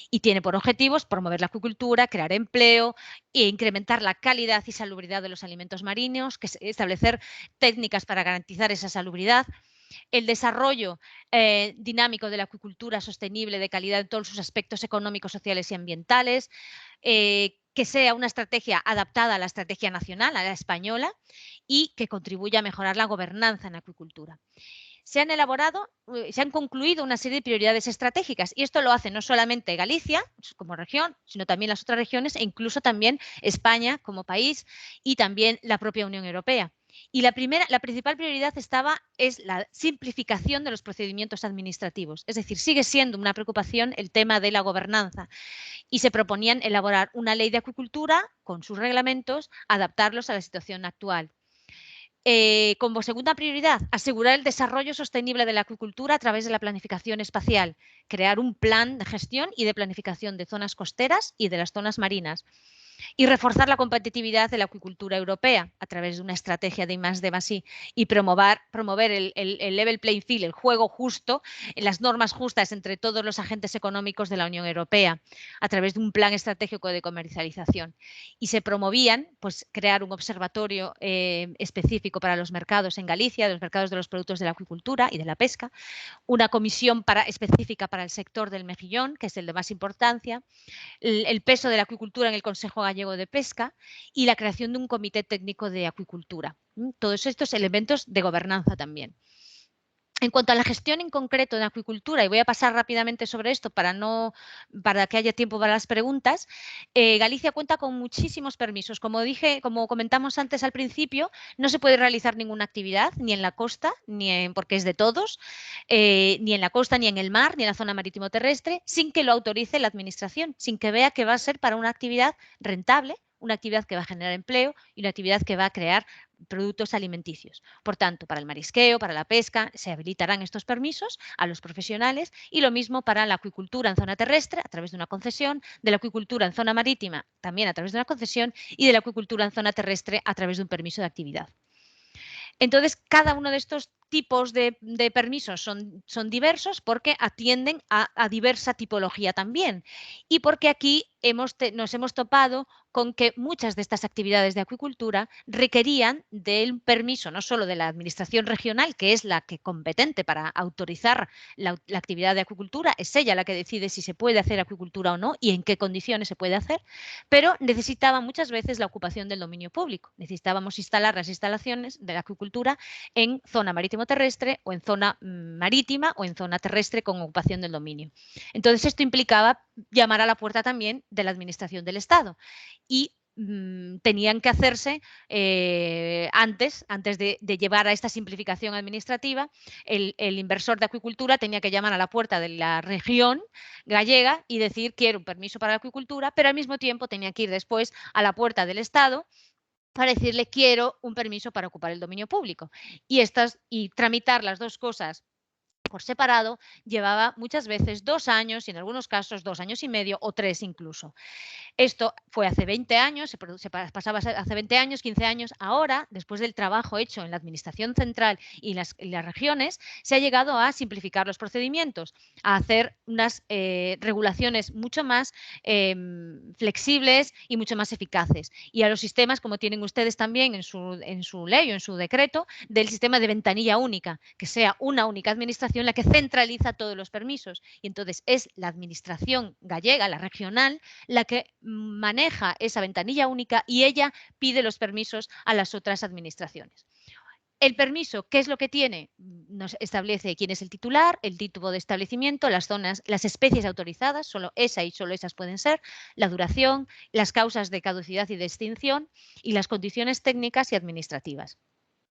Y tiene por objetivos promover la acuicultura, crear empleo e incrementar la calidad y salubridad de los alimentos marinos, establecer técnicas para garantizar esa salubridad, el desarrollo dinámico de la acuicultura sostenible de calidad en todos sus aspectos económicos, sociales y ambientales, que sea una estrategia adaptada a la estrategia nacional, a la española, y que contribuya a mejorar la gobernanza en acuicultura. Se han concluido una serie de prioridades estratégicas, y esto lo hace no solamente Galicia como región, sino también las otras regiones e incluso también España como país y también la propia Unión Europea. Y la principal prioridad es la simplificación de los procedimientos administrativos. Es decir, sigue siendo una preocupación el tema de la gobernanza, y se proponían elaborar una ley de acuicultura con sus reglamentos, adaptarlos a la situación actual. Como segunda prioridad, asegurar el desarrollo sostenible de la acuicultura a través de la planificación espacial, crear un plan de gestión y de planificación de zonas costeras y de las zonas marinas, y reforzar la competitividad de la acuicultura europea a través de una estrategia de I+D+I y promover el level playing field, el juego justo, las normas justas entre todos los agentes económicos de la Unión Europea a través de un plan estratégico de comercialización. Y se promovían crear un observatorio específico para los mercados en Galicia, los mercados de los productos de la acuicultura y de la pesca, una comisión específica para el sector del mejillón, que es el de más importancia, el peso de la acuicultura en el Consejo Gallego de Pesca y la creación de un comité técnico de acuicultura. Todos estos elementos de gobernanza también. En cuanto a la gestión en concreto de acuicultura, y voy a pasar rápidamente sobre esto para que haya tiempo para las preguntas, Galicia cuenta con muchísimos permisos. Como comentamos antes al principio, no se puede realizar ninguna actividad, ni en la costa, porque es de todos, ni en la costa, ni en el mar, ni en la zona marítimo terrestre, sin que lo autorice la administración, sin que vea que va a ser para una actividad rentable, una actividad que va a generar empleo y una actividad que va a crear productos alimenticios. Por tanto, para el marisqueo, para la pesca, se habilitarán estos permisos a los profesionales y lo mismo para la acuicultura en zona terrestre a través de una concesión, de la acuicultura en zona marítima también a través de una concesión y de la acuicultura en zona terrestre a través de un permiso de actividad. Entonces, cada uno de estos tipos de permisos son diversos porque atienden a diversa tipología también y porque aquí nos hemos topado con que muchas de estas actividades de acuicultura requerían del permiso no solo de la administración regional, que es la que competente para autorizar la actividad de acuicultura, es ella la que decide si se puede hacer acuicultura o no y en qué condiciones se puede hacer, pero necesitaba muchas veces la ocupación del dominio público. Necesitábamos instalar las instalaciones de la acuicultura en zona marítimo terrestre o en zona marítima o en zona terrestre con ocupación del dominio. Entonces esto implicaba llamar a la puerta también de la administración del Estado y tenían que hacerse antes de llevar a esta simplificación administrativa, el inversor de acuicultura tenía que llamar a la puerta de la región gallega y decir quiero un permiso para la acuicultura, pero al mismo tiempo tenía que ir después a la puerta del Estado para decirle quiero un permiso para ocupar el dominio público. Y tramitar las dos cosas por separado llevaba muchas veces 2 años y en algunos casos 2 años y medio o 3 incluso. Esto fue hace 20 años, se pasaba hace 20 años, 15 años. Ahora, después del trabajo hecho en la Administración Central y las regiones, se ha llegado a simplificar los procedimientos, a hacer unas regulaciones mucho más flexibles y mucho más eficaces. Y a los sistemas, como tienen ustedes también en su ley o en su decreto, del sistema de ventanilla única, que sea una única administración la que centraliza todos los permisos. Y entonces es la administración gallega, la regional, la que maneja esa ventanilla única y ella pide los permisos a las otras administraciones. El permiso, ¿qué es lo que tiene? Nos establece quién es el titular, el tipo de establecimiento, las zonas, las especies autorizadas, solo esa y solo esas pueden ser, la duración, las causas de caducidad y de extinción y las condiciones técnicas y administrativas.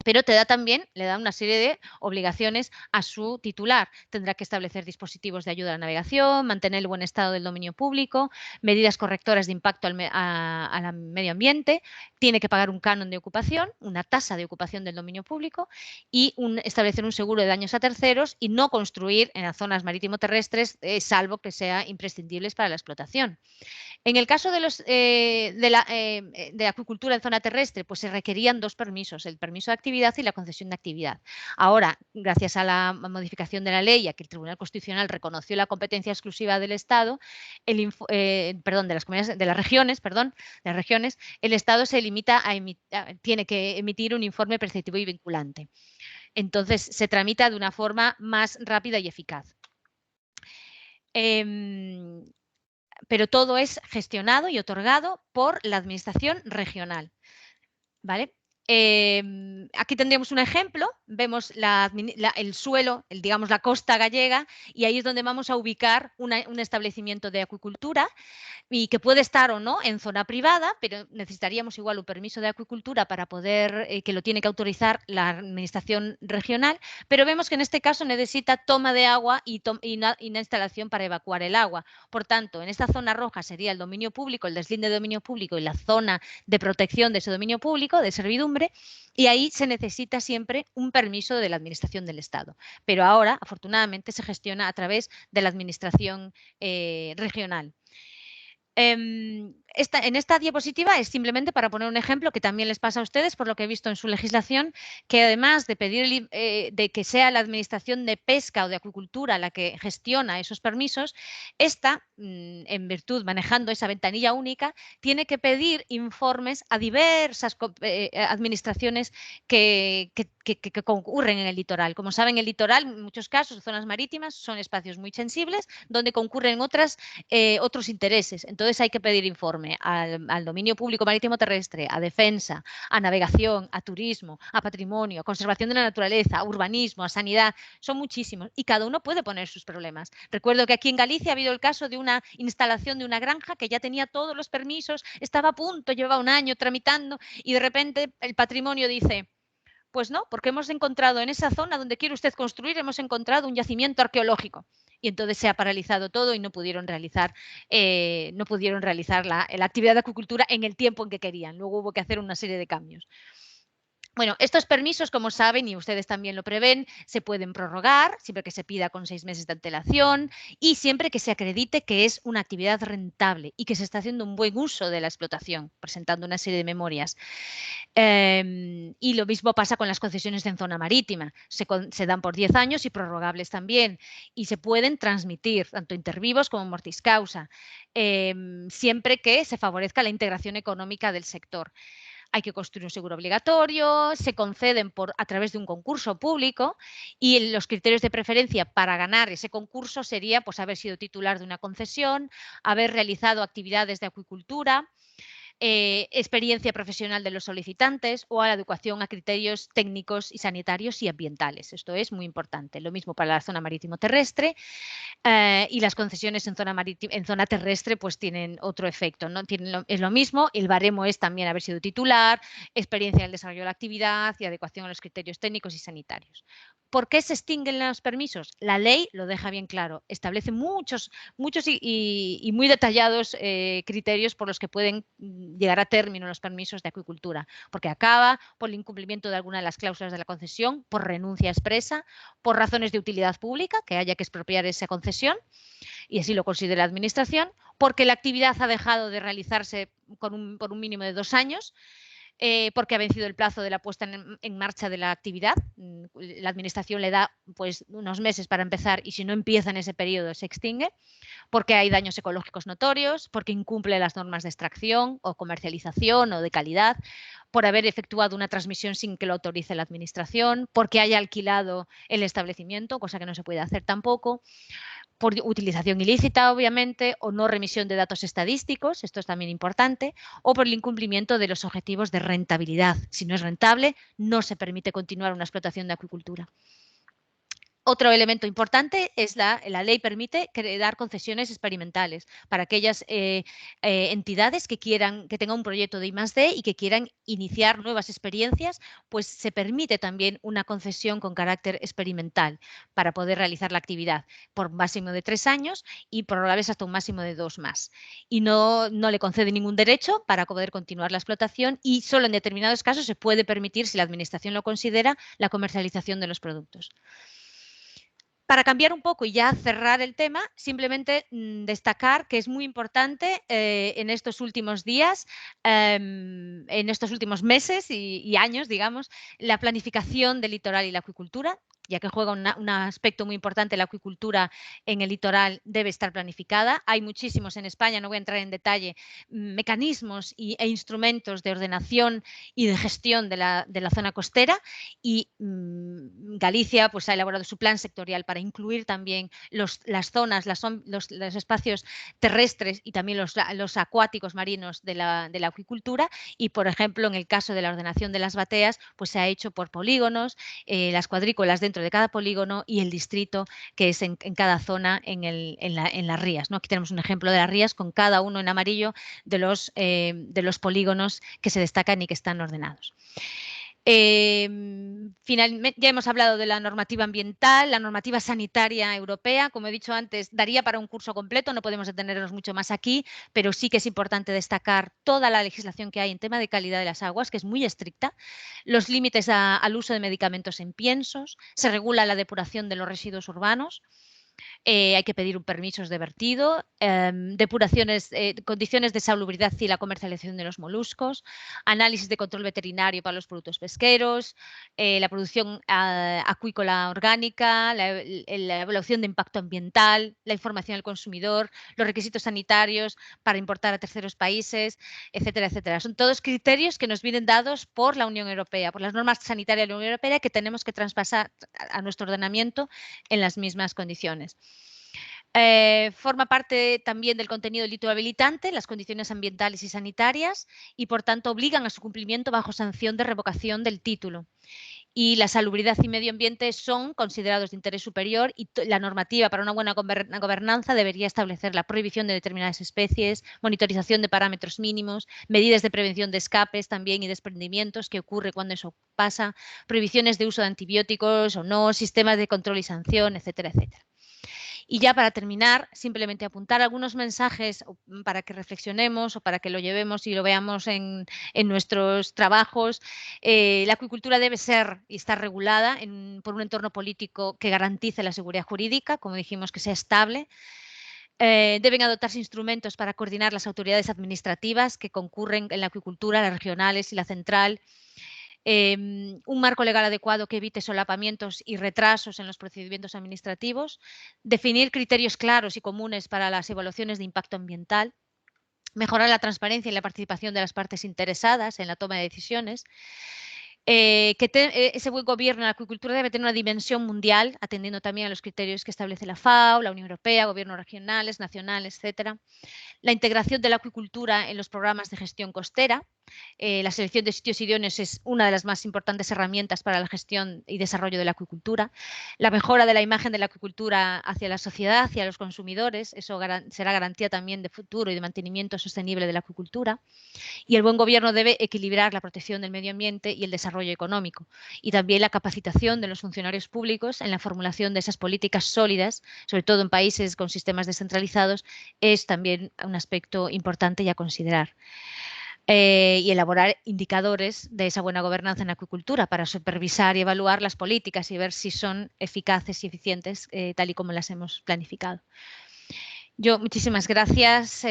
Pero le da una serie de obligaciones a su titular. Tendrá que establecer dispositivos de ayuda a la navegación, mantener el buen estado del dominio público, medidas correctoras de impacto al medio ambiente, tiene que pagar un canon de ocupación, una tasa de ocupación del dominio público y establecer un seguro de daños a terceros y no construir en las zonas marítimo-terrestres, salvo que sea imprescindibles para la explotación. En el caso de acuicultura en zona terrestre, pues se requerían 2 permisos, el permiso de actividad y la concesión de actividad. Ahora, gracias a la modificación de la ley, a que el Tribunal Constitucional reconoció la competencia exclusiva del Estado, de las regiones, el Estado se limita tiene que emitir un informe preceptivo y vinculante. Entonces, se tramita de una forma más rápida y eficaz. Pero todo es gestionado y otorgado por la administración regional. ¿Vale? Aquí tendríamos un ejemplo, vemos el suelo, digamos la costa gallega, y ahí es donde vamos a ubicar un establecimiento de acuicultura y que puede estar o no en zona privada, pero necesitaríamos igual un permiso de acuicultura para poder, que lo tiene que autorizar la administración regional, pero vemos que en este caso necesita toma de agua y una instalación para evacuar el agua. Por tanto, en esta zona roja sería el dominio público, el deslinde de dominio público y la zona de protección de ese dominio público, de servidumbre, y ahí se necesita siempre un permiso de la administración del Estado. Pero ahora, afortunadamente, se gestiona a través de la administración regional. En esta diapositiva es simplemente para poner un ejemplo que también les pasa a ustedes, por lo que he visto en su legislación, que además de pedir de que sea la Administración de Pesca o de Acuicultura la que gestiona esos permisos, esta, en virtud, manejando esa ventanilla única, tiene que pedir informes a diversas administraciones que concurren en el litoral. Como saben, el litoral, en muchos casos, zonas marítimas, son espacios muy sensibles donde concurren otros intereses. Entonces hay que pedir informes conforme al dominio público marítimo terrestre, a defensa, a navegación, a turismo, a patrimonio, a conservación de la naturaleza, a urbanismo, a sanidad, son muchísimos y cada uno puede poner sus problemas. Recuerdo que aquí en Galicia ha habido el caso de una instalación de una granja que ya tenía todos los permisos, estaba a punto, llevaba un año tramitando y de repente el patrimonio dice: pues no, porque hemos encontrado en esa zona donde quiere usted construir, hemos encontrado un yacimiento arqueológico. Y entonces se ha paralizado todo y no pudieron realizar la actividad de acuicultura en el tiempo en que querían. Luego hubo que hacer una serie de cambios. Bueno, estos permisos, como saben, y ustedes también lo prevén, se pueden prorrogar siempre que se pida con 6 meses de antelación y siempre que se acredite que es una actividad rentable y que se está haciendo un buen uso de la explotación, presentando una serie de memorias. Y lo mismo pasa con las concesiones en zona marítima. Se dan por 10 años y prorrogables también. Y se pueden transmitir tanto intervivos como mortis causa, siempre que se favorezca la integración económica del sector. Hay que construir un seguro obligatorio, se conceden a través de un concurso público y los criterios de preferencia para ganar ese concurso sería pues, haber sido titular de una concesión, haber realizado actividades de acuicultura, experiencia profesional de los solicitantes o a la adecuación a criterios técnicos y sanitarios y ambientales. Esto es muy importante. Lo mismo para la zona marítimo terrestre y las concesiones en zona terrestre pues tienen otro efecto, ¿no? Es lo mismo, el baremo es también haber sido titular, experiencia en el desarrollo de la actividad y adecuación a los criterios técnicos y sanitarios. ¿Por qué se extinguen los permisos? La ley lo deja bien claro, establece muchos y muy detallados criterios por los que pueden llegar a término los permisos de acuicultura, porque acaba por el incumplimiento de alguna de las cláusulas de la concesión, por renuncia expresa, por razones de utilidad pública, que haya que expropiar esa concesión, y así lo considera la Administración, porque la actividad ha dejado de realizarse por un mínimo de 2 años, porque ha vencido el plazo de la puesta en marcha de la actividad. La Administración le da pues, unos meses para empezar y si no empieza en ese periodo se extingue, porque hay daños ecológicos notorios, porque incumple las normas de extracción o comercialización o de calidad, por haber efectuado una transmisión sin que lo autorice la Administración, porque haya alquilado el establecimiento, cosa que no se puede hacer tampoco, por utilización ilícita, obviamente, o no remisión de datos estadísticos, esto es también importante, o por el incumplimiento de los objetivos de rentabilidad. Si no es rentable, no se permite continuar una explotación de acuicultura. Otro elemento importante es la ley permite dar concesiones experimentales para aquellas entidades que tengan un proyecto de I+D y que quieran iniciar nuevas experiencias, pues se permite también una concesión con carácter experimental para poder realizar la actividad por un máximo de 3 años y prorrogables hasta un máximo de 2 más. Y no le concede ningún derecho para poder continuar la explotación y solo en determinados casos se puede permitir, si la Administración lo considera, la comercialización de los productos. Para cambiar un poco y ya cerrar el tema, simplemente destacar que es muy importante en estos últimos días, en estos últimos meses y años, digamos, la planificación del litoral y la acuicultura, ya que juega un aspecto muy importante la acuicultura en el litoral, debe estar planificada. Hay muchísimos en España, no voy a entrar en detalle, mecanismos e instrumentos de ordenación y de gestión de la zona costera y Galicia pues, ha elaborado su plan sectorial para incluir también las zonas, los espacios terrestres y también los acuáticos marinos de la acuicultura y, por ejemplo, en el caso de la ordenación de las bateas, pues se ha hecho por polígonos, las cuadrículas dentro de cada polígono y el distrito que es en cada zona en las rías, ¿no? Aquí tenemos un ejemplo de las rías con cada uno en amarillo de los polígonos que se destacan y que están ordenados. Finalmente, ya hemos hablado de la normativa ambiental, la normativa sanitaria europea, como he dicho antes, daría para un curso completo, no podemos detenernos mucho más aquí, pero sí que es importante destacar toda la legislación que hay en tema de calidad de las aguas, que es muy estricta, los límites al uso de medicamentos en piensos, se regula la depuración de los residuos urbanos, hay que pedir un permiso de vertido, condiciones de salubridad y la comercialización de los moluscos, análisis de control veterinario para los productos pesqueros, la producción acuícola orgánica, la evaluación de impacto ambiental, la información al consumidor, los requisitos sanitarios para importar a terceros países, etcétera, etcétera. Son todos criterios que nos vienen dados por la Unión Europea, por las normas sanitarias de la Unión Europea que tenemos que traspasar a nuestro ordenamiento en las mismas condiciones. Forma parte también del contenido del título habilitante, las condiciones ambientales y sanitarias, y por tanto obligan a su cumplimiento bajo sanción de revocación del título. Y la salubridad y medio ambiente son considerados de interés superior y la normativa para una buena gobernanza debería establecer la prohibición de determinadas especies, monitorización de parámetros mínimos, medidas de prevención de escapes también y desprendimientos, que ocurre cuando eso pasa, prohibiciones de uso de antibióticos o no, sistemas de control y sanción, etcétera, etcétera. Y ya para terminar, simplemente apuntar algunos mensajes para que reflexionemos o para que lo llevemos y lo veamos en nuestros trabajos. La acuicultura debe ser y estar regulada por un entorno político que garantice la seguridad jurídica, como dijimos, que sea estable. Deben adoptarse instrumentos para coordinar las autoridades administrativas que concurren en la acuicultura, las regionales y la central. Un marco legal adecuado que evite solapamientos y retrasos en los procedimientos administrativos, definir criterios claros y comunes para las evaluaciones de impacto ambiental, mejorar la transparencia y la participación de las partes interesadas en la toma de decisiones, ese buen gobierno en la acuicultura debe tener una dimensión mundial, atendiendo también a los criterios que establece la FAO, la Unión Europea, gobiernos regionales, nacionales, etcétera. La integración de la acuicultura en los programas de gestión costera. La selección de sitios idóneos es una de las más importantes herramientas para la gestión y desarrollo de la acuicultura. La mejora de la imagen de la acuicultura hacia la sociedad, hacia los consumidores, eso será garantía también de futuro y de mantenimiento sostenible de la acuicultura. Y el buen gobierno debe equilibrar la protección del medio ambiente y el desarrollo económico. Y también la capacitación de los funcionarios públicos en la formulación de esas políticas sólidas, sobre todo en países con sistemas descentralizados, es también un aspecto importante y a considerar. Y elaborar indicadores de esa buena gobernanza en la acuicultura para supervisar y evaluar las políticas y ver si son eficaces y eficientes tal y como las hemos planificado. Yo muchísimas gracias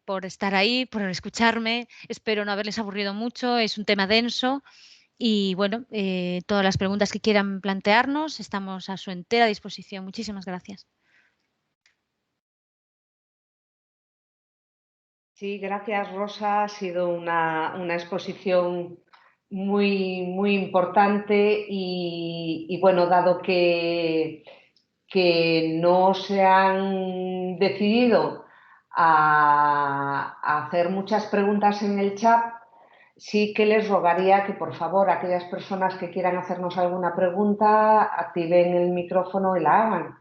por estar ahí, por escucharme. Espero no haberles aburrido mucho, es un tema denso y bueno, todas las preguntas que quieran plantearnos estamos a su entera disposición. Muchísimas gracias. Sí, gracias Rosa. Ha sido una exposición muy importante y bueno, dado que no se han decidido a hacer muchas preguntas en el chat, sí que les rogaría que por favor aquellas personas que quieran hacernos alguna pregunta activen el micrófono y la hagan,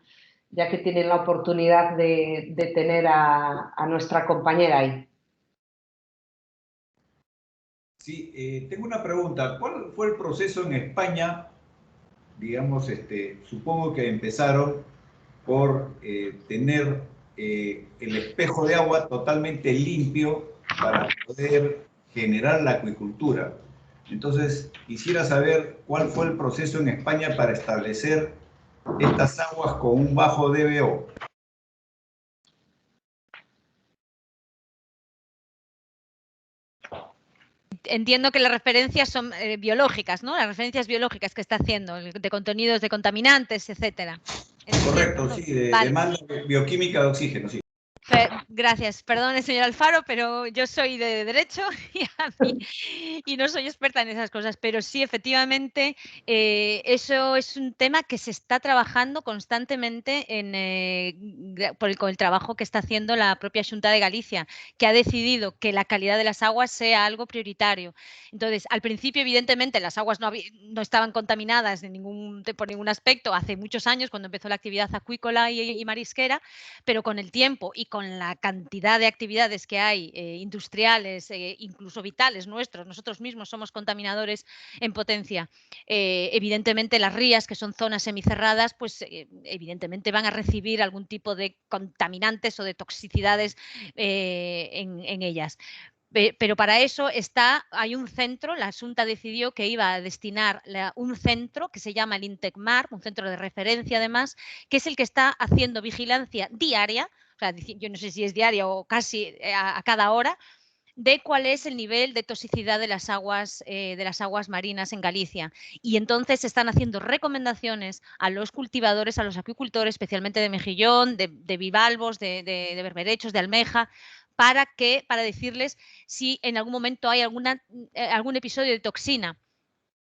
ya que tienen la oportunidad de tener a nuestra compañera ahí. Sí, tengo una pregunta. ¿Cuál fue el proceso en España? Digamos, supongo que empezaron por tener el espejo de agua totalmente limpio para poder generar la acuicultura. Entonces, quisiera saber cuál fue el proceso en España para establecer estas aguas con un bajo DBO. Entiendo que las referencias son biológicas, ¿no? Las referencias biológicas que está haciendo, de contenidos de contaminantes, etcétera. Correcto, ¿no? Sí, de demanda bioquímica de oxígeno, sí. Gracias, perdone señor Alfaro, pero yo soy de Derecho y no soy experta en esas cosas, pero sí, efectivamente, eso es un tema que se está trabajando constantemente con el trabajo que está haciendo la propia Xunta de Galicia, que ha decidido que la calidad de las aguas sea algo prioritario. Entonces, al principio, evidentemente, las aguas no estaban contaminadas por ningún aspecto hace muchos años, cuando empezó la actividad acuícola y marisquera, pero con el tiempo y con la cantidad de actividades que hay industriales, incluso vitales nuestros, nosotros mismos somos contaminadores en potencia. Evidentemente las rías, que son zonas semicerradas, pues evidentemente van a recibir algún tipo de contaminantes o de toxicidades en ellas. Pero para eso hay un centro, la Xunta decidió que iba a destinar un centro que se llama el INTECMAR, un centro de referencia además, que es el que está haciendo vigilancia diaria, o sea, yo no sé si es diaria o casi a cada hora, de cuál es el nivel de toxicidad de las aguas marinas en Galicia. Y entonces se están haciendo recomendaciones a los cultivadores, a los acuicultores, especialmente de mejillón, de bivalvos, de berberechos, de almeja, para decirles si en algún momento hay algún episodio de toxina.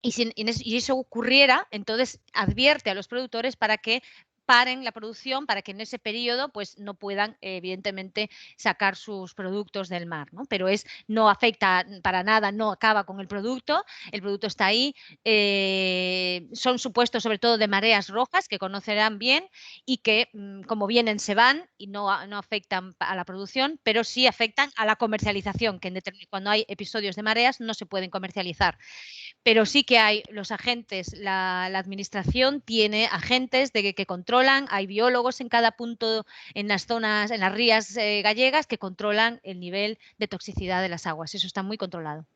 Y si eso ocurriera, entonces advierte a los productores para que paren la producción para que en ese periodo pues, no puedan, evidentemente, sacar sus productos del mar, ¿no? Pero no afecta para nada, no acaba con el producto está ahí. Son supuestos sobre todo de mareas rojas, que conocerán bien y que como vienen se van y no afectan a la producción, pero sí afectan a la comercialización, que cuando hay episodios de mareas no se pueden comercializar. Pero sí que hay los agentes, la administración tiene agentes que controlan, hay biólogos en cada punto, en las zonas, en las rías gallegas, que controlan el nivel de toxicidad de las aguas. Eso está muy controlado.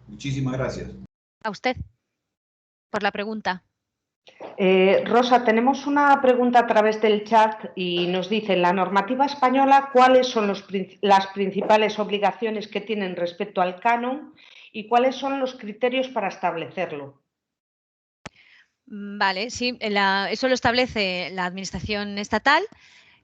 Muchísimas gracias. A usted, por la pregunta. Rosa, tenemos una pregunta a través del chat y nos dice, en la normativa española, ¿cuáles son las principales obligaciones que tienen respecto al canon y cuáles son los criterios para establecerlo? Vale, sí, eso lo establece la Administración estatal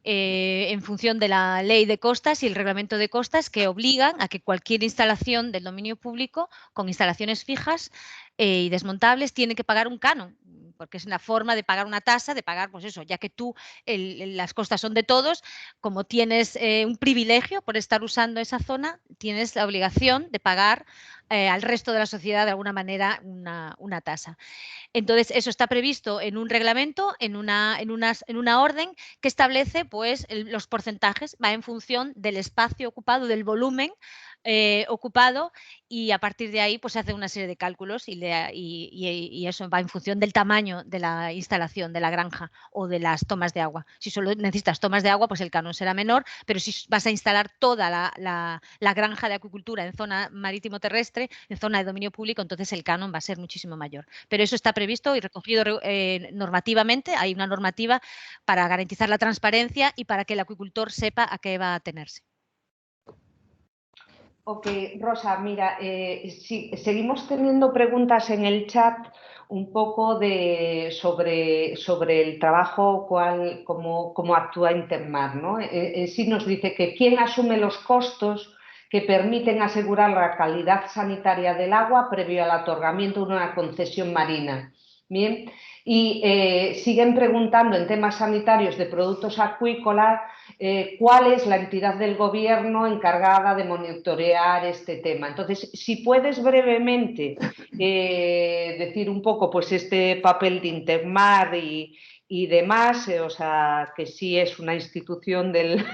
en función de la Ley de Costas y el Reglamento de Costas, que obligan a que cualquier instalación del dominio público con instalaciones fijas y desmontables tiene que pagar un canon, porque es una forma de pagar una tasa, de pagar, pues eso, ya que las costas son de todos, como tienes un privilegio por estar usando esa zona, tienes la obligación de pagar al resto de la sociedad de alguna manera una tasa. Entonces, eso está previsto en un reglamento, en una orden que establece pues, los porcentajes, va en función del espacio ocupado, del volumen ocupado, y a partir de ahí pues, se hace una serie de cálculos y eso va en función del tamaño de la instalación, de la granja o de las tomas de agua. Si solo necesitas tomas de agua, pues el canon será menor, pero si vas a instalar toda la granja de acuicultura en zona marítimo-terrestre, en zona de dominio público, entonces el canon va a ser muchísimo mayor. Pero eso está previsto y recogido normativamente. Hay una normativa para garantizar la transparencia y para que el acuicultor sepa a qué va a atenerse. Ok, Rosa, mira, seguimos teniendo preguntas en el chat un poco sobre el trabajo, cómo actúa Intermar, ¿no? Sí nos dice que quién asume los costos que permiten asegurar la calidad sanitaria del agua previo al otorgamiento de una concesión marina. Bien, y siguen preguntando en temas sanitarios de productos acuícolas cuál es la entidad del gobierno encargada de monitorear este tema. Entonces, si puedes brevemente decir un poco pues este papel de Intermar y demás, o sea, que sí es una institución del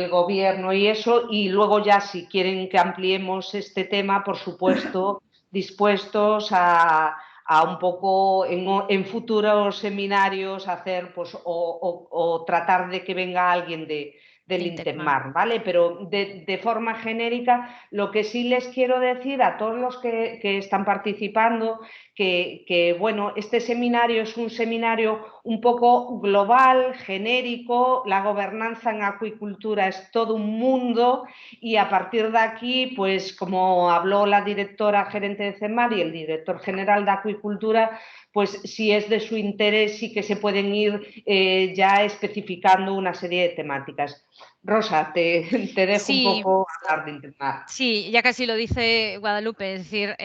gobierno y eso, y luego ya si quieren que ampliemos este tema, por supuesto, dispuestos a un poco en futuros seminarios hacer pues, o tratar de que venga alguien del Intermar, ¿vale? Pero de forma genérica, lo que sí les quiero decir a todos los que están participando, que bueno, este seminario es un seminario un poco global, genérico, la gobernanza en acuicultura es todo un mundo y a partir de aquí, pues como habló la directora gerente de CEMAR y el director general de acuicultura, pues si es de su interés sí que se pueden ir ya especificando una serie de temáticas. Rosa, te dejo un poco hablar de Intermar. Sí, ya casi lo dice Guadalupe, es decir,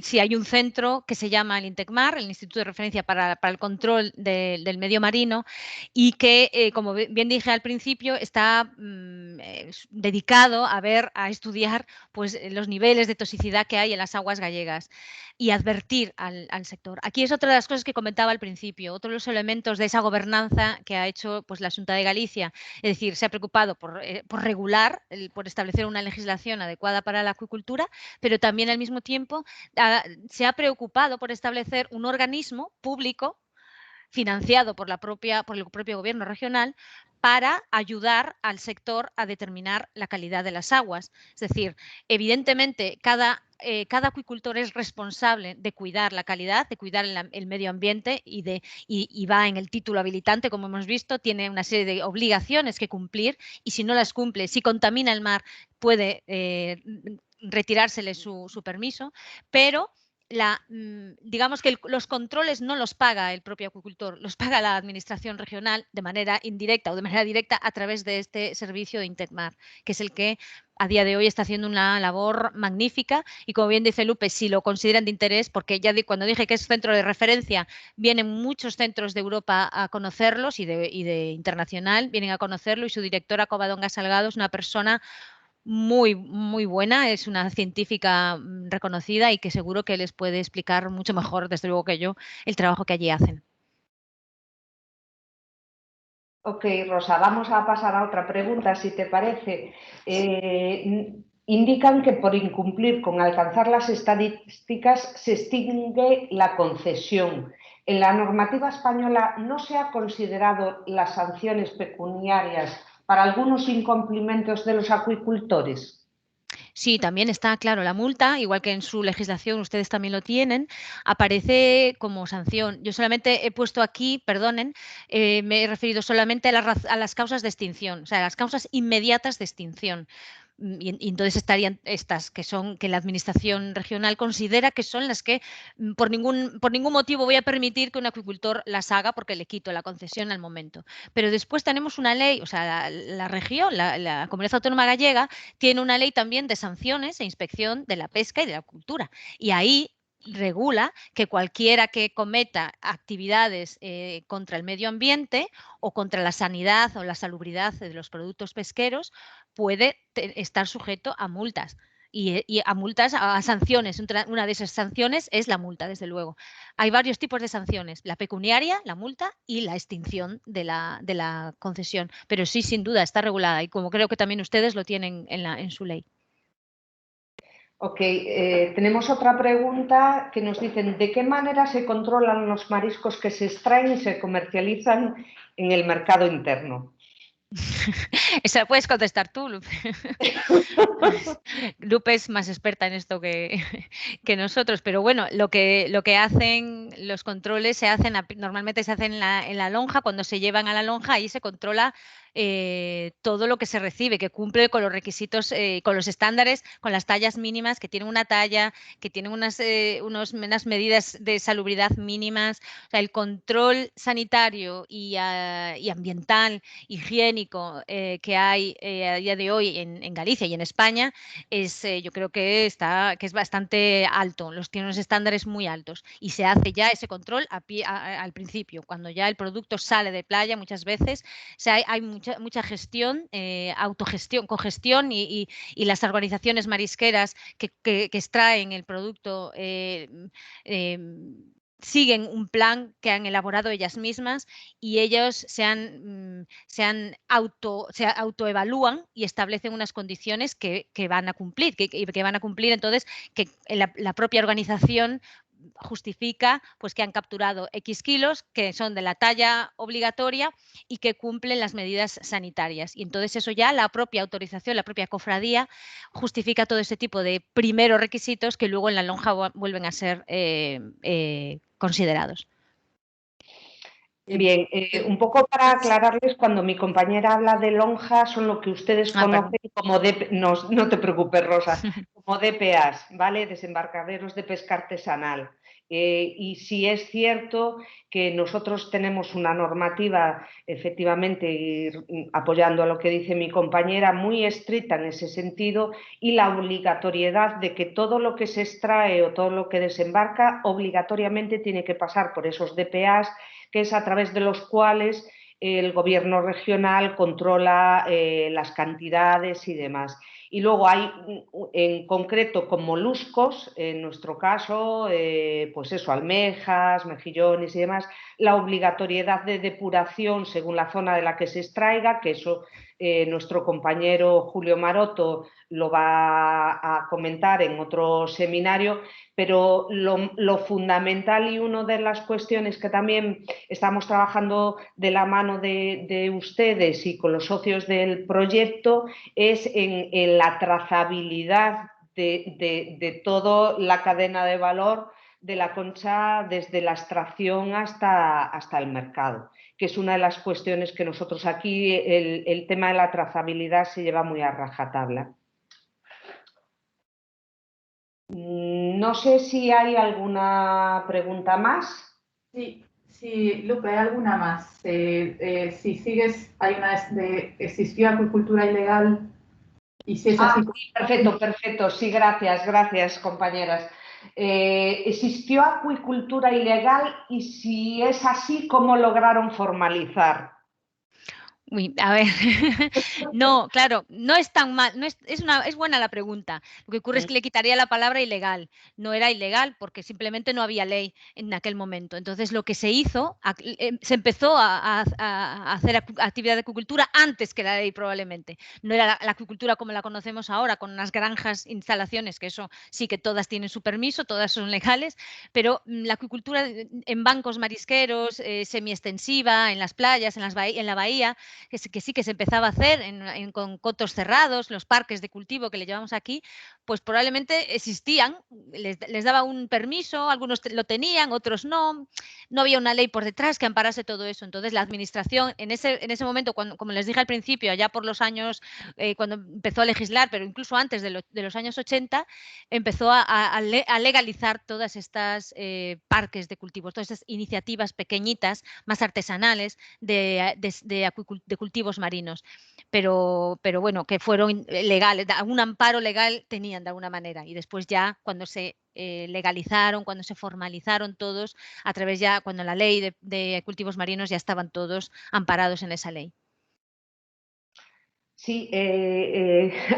sí hay un centro que se llama el INTECMAR, el Instituto de Referencia para el Control del Medio Marino, y que, como bien dije al principio, está dedicado a estudiar pues, los niveles de toxicidad que hay en las aguas gallegas y advertir al sector. Aquí es otra de las cosas que comentaba al principio, otro de los elementos de esa gobernanza que ha hecho pues, la Xunta de Galicia, es decir, se ha preocupado por regular, por establecer una legislación adecuada para la acuicultura, pero también al mismo tiempo se ha preocupado por establecer un organismo público financiado por el propio gobierno regional para ayudar al sector a determinar la calidad de las aguas. Es decir, evidentemente cada acuicultor es responsable de cuidar la calidad, de cuidar el medio ambiente y va en el título habilitante, como hemos visto, tiene una serie de obligaciones que cumplir y si no las cumple, si contamina el mar, puede retirársele su permiso, pero digamos que los controles no los paga el propio acuicultor, los paga la administración regional de manera indirecta o de manera directa a través de este servicio de Intecmar, que es el que a día de hoy está haciendo una labor magnífica y, como bien dice Lupe, si lo consideran de interés, porque ya cuando dije que es centro de referencia, vienen muchos centros de Europa a conocerlos y de internacional, vienen a conocerlo, y su directora, Covadonga Salgado, es una persona muy, muy buena, es una científica reconocida y que seguro que les puede explicar mucho mejor, desde luego que yo, el trabajo que allí hacen. Ok, Rosa, vamos a pasar a otra pregunta, si te parece. Indican que por incumplir con alcanzar las estadísticas se extingue la concesión. En la normativa española no se ha considerado las sanciones pecuniarias para algunos incumplimientos de los acuicultores. Sí, también está claro, la multa, igual que en su legislación ustedes también lo tienen, aparece como sanción. Yo solamente he puesto aquí, perdonen, me he referido solamente a las causas de extinción, o sea, las causas inmediatas de extinción. Y entonces estarían estas que la administración regional considera que son las que por ningún motivo voy a permitir que un acuicultor las haga porque le quito la concesión al momento. Pero después tenemos una ley, o sea, la región, la Comunidad Autónoma Gallega, tiene una ley también de sanciones e inspección de la pesca y de la cultura. Y ahí regula que cualquiera que cometa actividades contra el medio ambiente o contra la sanidad o la salubridad de los productos pesqueros puede estar sujeto a multas. Y a multas, a sanciones. Una de esas sanciones es la multa, desde luego. Hay varios tipos de sanciones: la pecuniaria, la multa y la extinción de la concesión. Pero sí, sin duda, está regulada, y como creo que también ustedes lo tienen en su ley. Ok, tenemos otra pregunta que nos dicen: ¿de qué manera se controlan los mariscos que se extraen y se comercializan en el mercado interno? Esa la puedes contestar tú, Lupe. Lupe es más experta en esto que nosotros, pero bueno, lo que hacen los controles normalmente se hacen en la lonja. Cuando se llevan a la lonja, ahí se controla todo lo que se recibe, que cumple con los requisitos, con los estándares, con las tallas mínimas, que tienen una talla, que tienen unas medidas de salubridad mínimas. O sea, el control sanitario y ambiental, higiénico, que hay a día de hoy en Galicia y en España yo creo que es bastante alto, tiene unos estándares muy altos, y se hace ya ese control al principio, cuando ya el producto sale de playa. Muchas veces hay mucha gestión, autogestión, cogestión, y las organizaciones marisqueras que extraen el producto siguen un plan que han elaborado ellas mismas, y ellos se autoevalúan y establecen unas condiciones que van a cumplir, que van a cumplir. Entonces, que la propia organización justifica pues que han capturado X kilos, que son de la talla obligatoria y que cumplen las medidas sanitarias. Y entonces eso ya la propia autorización, la propia cofradía justifica todo ese tipo de primeros requisitos que luego en la lonja vuelven a ser considerados. Bien, un poco para aclararles, cuando mi compañera habla de lonja, son lo que ustedes conocen como no te preocupes, Rosa, como DPAs, ¿vale? Desembarcaderos de pesca artesanal. Y sí es cierto que nosotros tenemos una normativa, efectivamente, apoyando a lo que dice mi compañera, muy estricta en ese sentido, y la obligatoriedad de que todo lo que se extrae o todo lo que desembarca obligatoriamente tiene que pasar por esos DPAs, que es a través de los cuales el gobierno regional controla las cantidades y demás. Y luego hay, en concreto, con moluscos, en nuestro caso, pues eso, almejas, mejillones y demás, la obligatoriedad de depuración según la zona de la que se extraiga, que eso nuestro compañero Julio Maroto lo va a comentar en otro seminario. Pero lo fundamental, y una de las cuestiones que también estamos trabajando de la mano de ustedes y con los socios del proyecto, es en la trazabilidad de toda la cadena de valor de la concha, desde la extracción hasta el mercado, que es una de las cuestiones que nosotros aquí, el tema de la trazabilidad se lleva muy a rajatabla. No sé si hay alguna pregunta más. Sí, sí, Lupe, ¿hay alguna más? Si sigues, hay una de ¿existió acuicultura ilegal? Y si es así... Sí, perfecto, perfecto. Sí, gracias, compañeras. ¿Existió acuicultura ilegal? Y si es así, ¿cómo lograron formalizar? Uy, a ver, no, claro, no es tan mal, es buena la pregunta. Lo que ocurre es que le quitaría la palabra ilegal. No era ilegal porque simplemente no había ley en aquel momento. Entonces, lo que se hizo, se empezó a hacer actividad de acuicultura antes que la ley probablemente. No era la acuicultura como la conocemos ahora, con unas granjas, instalaciones, que eso sí que todas tienen su permiso, todas son legales, pero la acuicultura en bancos marisqueros, semiextensiva, en las playas, en la bahía, que sí que se empezaba a hacer con cotos cerrados, los parques de cultivo que le llamamos aquí, pues probablemente existían, les daba un permiso, algunos lo tenían, otros no había una ley por detrás que amparase todo eso. Entonces la administración en ese momento, como les dije al principio, allá por los años, cuando empezó a legislar, pero incluso antes de los años 80, empezó a legalizar todas estas parques de cultivos, todas estas iniciativas pequeñitas, más artesanales de cultivos marinos, pero bueno, que fueron legales, algún amparo legal tenían de alguna manera, y después ya cuando se legalizaron, cuando se formalizaron todos, a través ya, cuando la ley de cultivos marinos ya estaban todos amparados en esa ley. Sí,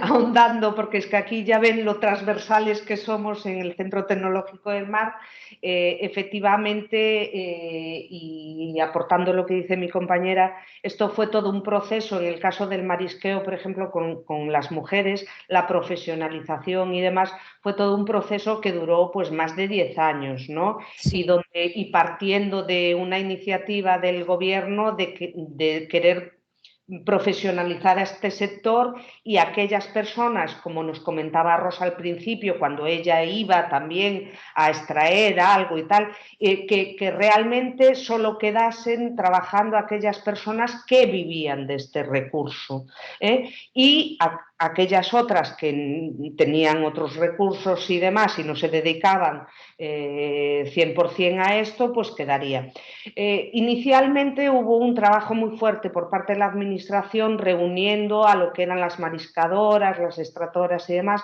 ahondando, porque es que aquí ya ven lo transversales que somos en el Centro Tecnológico del Mar, efectivamente, y aportando lo que dice mi compañera, esto fue todo un proceso. En el caso del marisqueo, por ejemplo, con las mujeres, la profesionalización y demás, fue todo un proceso que duró pues más de 10 años, ¿no? Sí. Y partiendo de una iniciativa del gobierno de querer profesionalizar a este sector, y aquellas personas, como nos comentaba Rosa al principio, cuando ella iba también a extraer algo y tal, que realmente solo quedasen trabajando aquellas personas que vivían de este recurso, y aquellas otras que tenían otros recursos y demás y no se dedicaban 100% a esto, pues quedaría. Inicialmente hubo un trabajo muy fuerte por parte de la administración, reuniendo a lo que eran las mariscadoras, las extractoras y demás,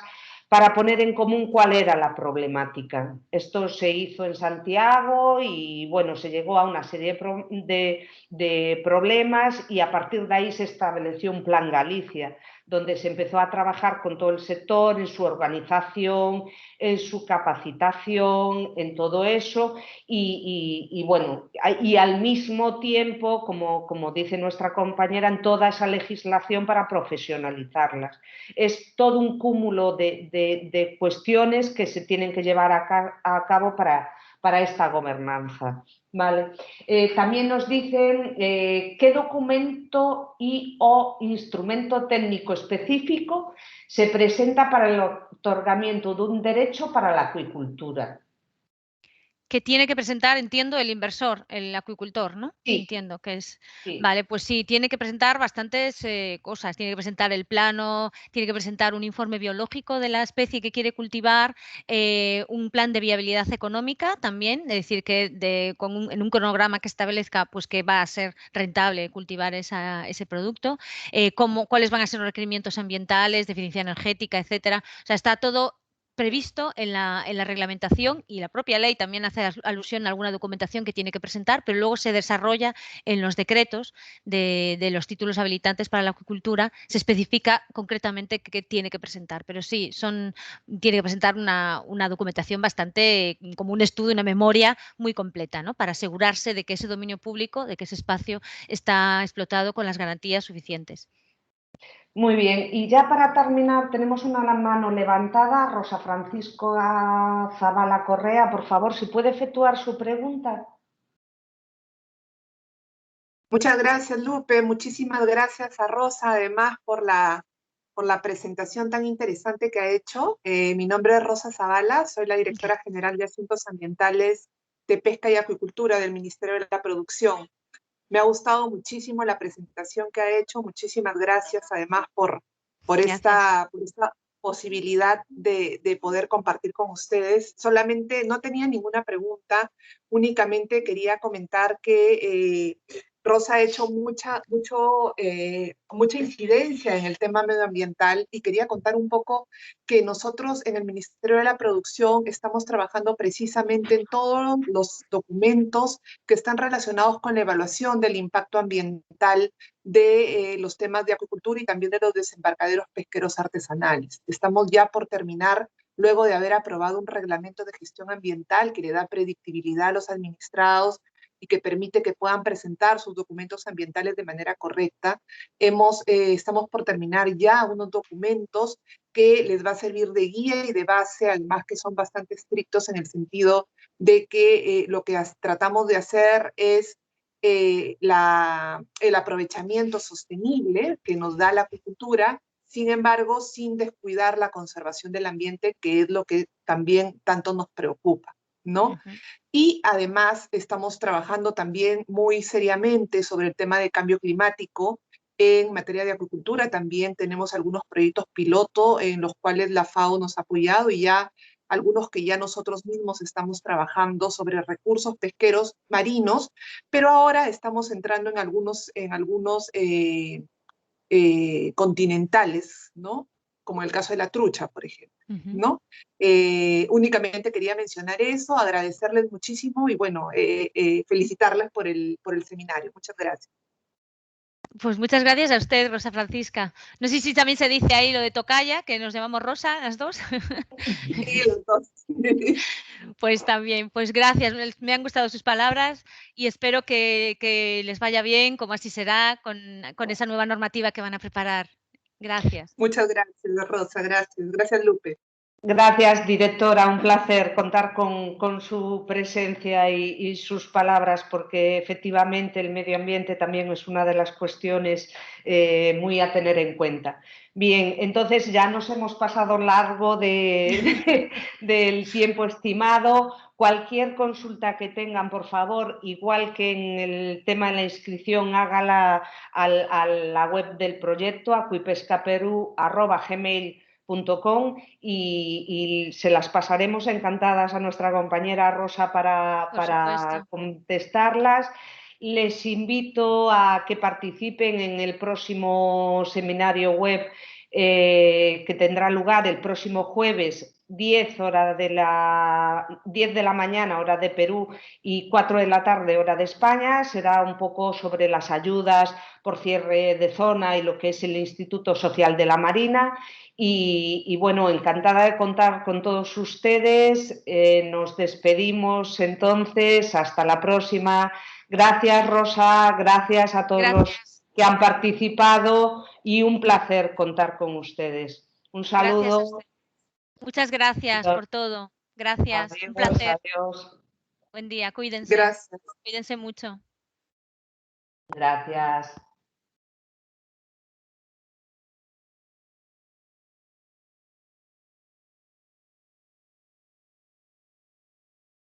para poner en común cuál era la problemática. Esto se hizo en Santiago y bueno, se llegó a una serie de problemas, y a partir de ahí se estableció un plan Galicia, donde se empezó a trabajar con todo el sector, en su organización, en su capacitación, en todo eso, y bueno, y al mismo tiempo, como dice nuestra compañera, en toda esa legislación para profesionalizarlas. Es todo un cúmulo de cuestiones que se tienen que llevar a cabo para esta gobernanza. Vale. También nos dicen qué documento o instrumento técnico específico se presenta para el otorgamiento de un derecho para la acuicultura. Que tiene que presentar, entiendo, el inversor, el acuicultor, ¿no? Sí. Entiendo que es. Sí. Vale, pues sí, tiene que presentar bastantes cosas. Tiene que presentar el plano, tiene que presentar un informe biológico de la especie que quiere cultivar, un plan de viabilidad económica también, es decir, que en un cronograma que establezca pues que va a ser rentable cultivar ese producto, cuáles van a ser los requerimientos ambientales, de eficiencia energética, etcétera. O sea, está todo previsto en la reglamentación, y la propia ley también hace alusión a alguna documentación que tiene que presentar, pero luego se desarrolla en los decretos de los títulos habilitantes para la acuicultura, se especifica concretamente qué tiene que presentar, pero sí, tiene que presentar una documentación bastante, como un estudio, una memoria muy completa, ¿no? Para asegurarse de que ese dominio público, de que ese espacio está explotado con las garantías suficientes. Muy bien, y ya para terminar tenemos una mano levantada, Rosa Francisca Zavala Correa, por favor, si puede efectuar su pregunta. Muchas gracias, Lupe. Muchísimas gracias a Rosa, además, por la presentación tan interesante que ha hecho. Mi nombre es Rosa Zavala, soy la directora general de Asuntos Ambientales de Pesca y Acuicultura del Ministerio de la Producción. Me ha gustado muchísimo la presentación que ha hecho. Muchísimas gracias, además, por posibilidad de poder compartir con ustedes. Solamente no tenía ninguna pregunta, únicamente quería comentar que Rosa ha hecho mucha incidencia en el tema medioambiental y quería contar un poco que nosotros en el Ministerio de la Producción estamos trabajando precisamente en todos los documentos que están relacionados con la evaluación del impacto ambiental de los temas de acuicultura y también de los desembarcaderos pesqueros artesanales. Estamos ya por terminar, luego de haber aprobado un reglamento de gestión ambiental que le da predictibilidad a los administrados y que permite que puedan presentar sus documentos ambientales de manera correcta. Estamos por terminar ya unos documentos que les va a servir de guía y de base, además que son bastante estrictos en el sentido de que lo que tratamos de hacer es el aprovechamiento sostenible que nos da la acuicultura, sin embargo, sin descuidar la conservación del ambiente, que es lo que también tanto nos preocupa, ¿no? Y además estamos trabajando también muy seriamente sobre el tema de cambio climático. En materia de acuicultura también tenemos algunos proyectos piloto en los cuales la FAO nos ha apoyado y ya algunos que ya nosotros mismos estamos trabajando sobre recursos pesqueros marinos, pero ahora estamos entrando en algunos continentales, ¿no? Como el caso de la trucha, por ejemplo, ¿no? Únicamente quería mencionar eso, agradecerles muchísimo y bueno, felicitarles por el seminario. Muchas gracias. Pues muchas gracias a usted, Rosa Francisca. No sé si también se dice ahí lo de tocaya, que nos llamamos Rosa, las dos. Sí, los dos. Pues también, pues gracias. Me han gustado sus palabras y espero que les vaya bien, como así será, con esa nueva normativa que van a preparar. Gracias. Muchas gracias, Rosa. Gracias. Gracias, Lupe. Gracias, directora. Un placer contar con su presencia y sus palabras, porque efectivamente el medio ambiente también es una de las cuestiones muy a tener en cuenta. Bien, entonces ya nos hemos pasado largo del tiempo estimado. Cualquier consulta que tengan, por favor, igual que en el tema de la inscripción, hágala a la web del proyecto, acuipescaperú@gmail.com y se las pasaremos encantadas a nuestra compañera Rosa para contestarlas. Les invito a que participen en el próximo seminario web que tendrá lugar el próximo jueves 10 de la mañana, hora de Perú, y 4 de la tarde, hora de España. Será un poco sobre las ayudas por cierre de zona y lo que es el Instituto Social de la Marina. Y bueno, encantada de contar con todos ustedes. Nos despedimos entonces. Hasta la próxima. Gracias, Rosa. Gracias a todos los que han participado y un placer contar con ustedes. Un saludo. Muchas gracias por todo. Gracias. Adiós, un placer. Adiós. Buen día. Cuídense. Gracias. Cuídense mucho. Gracias.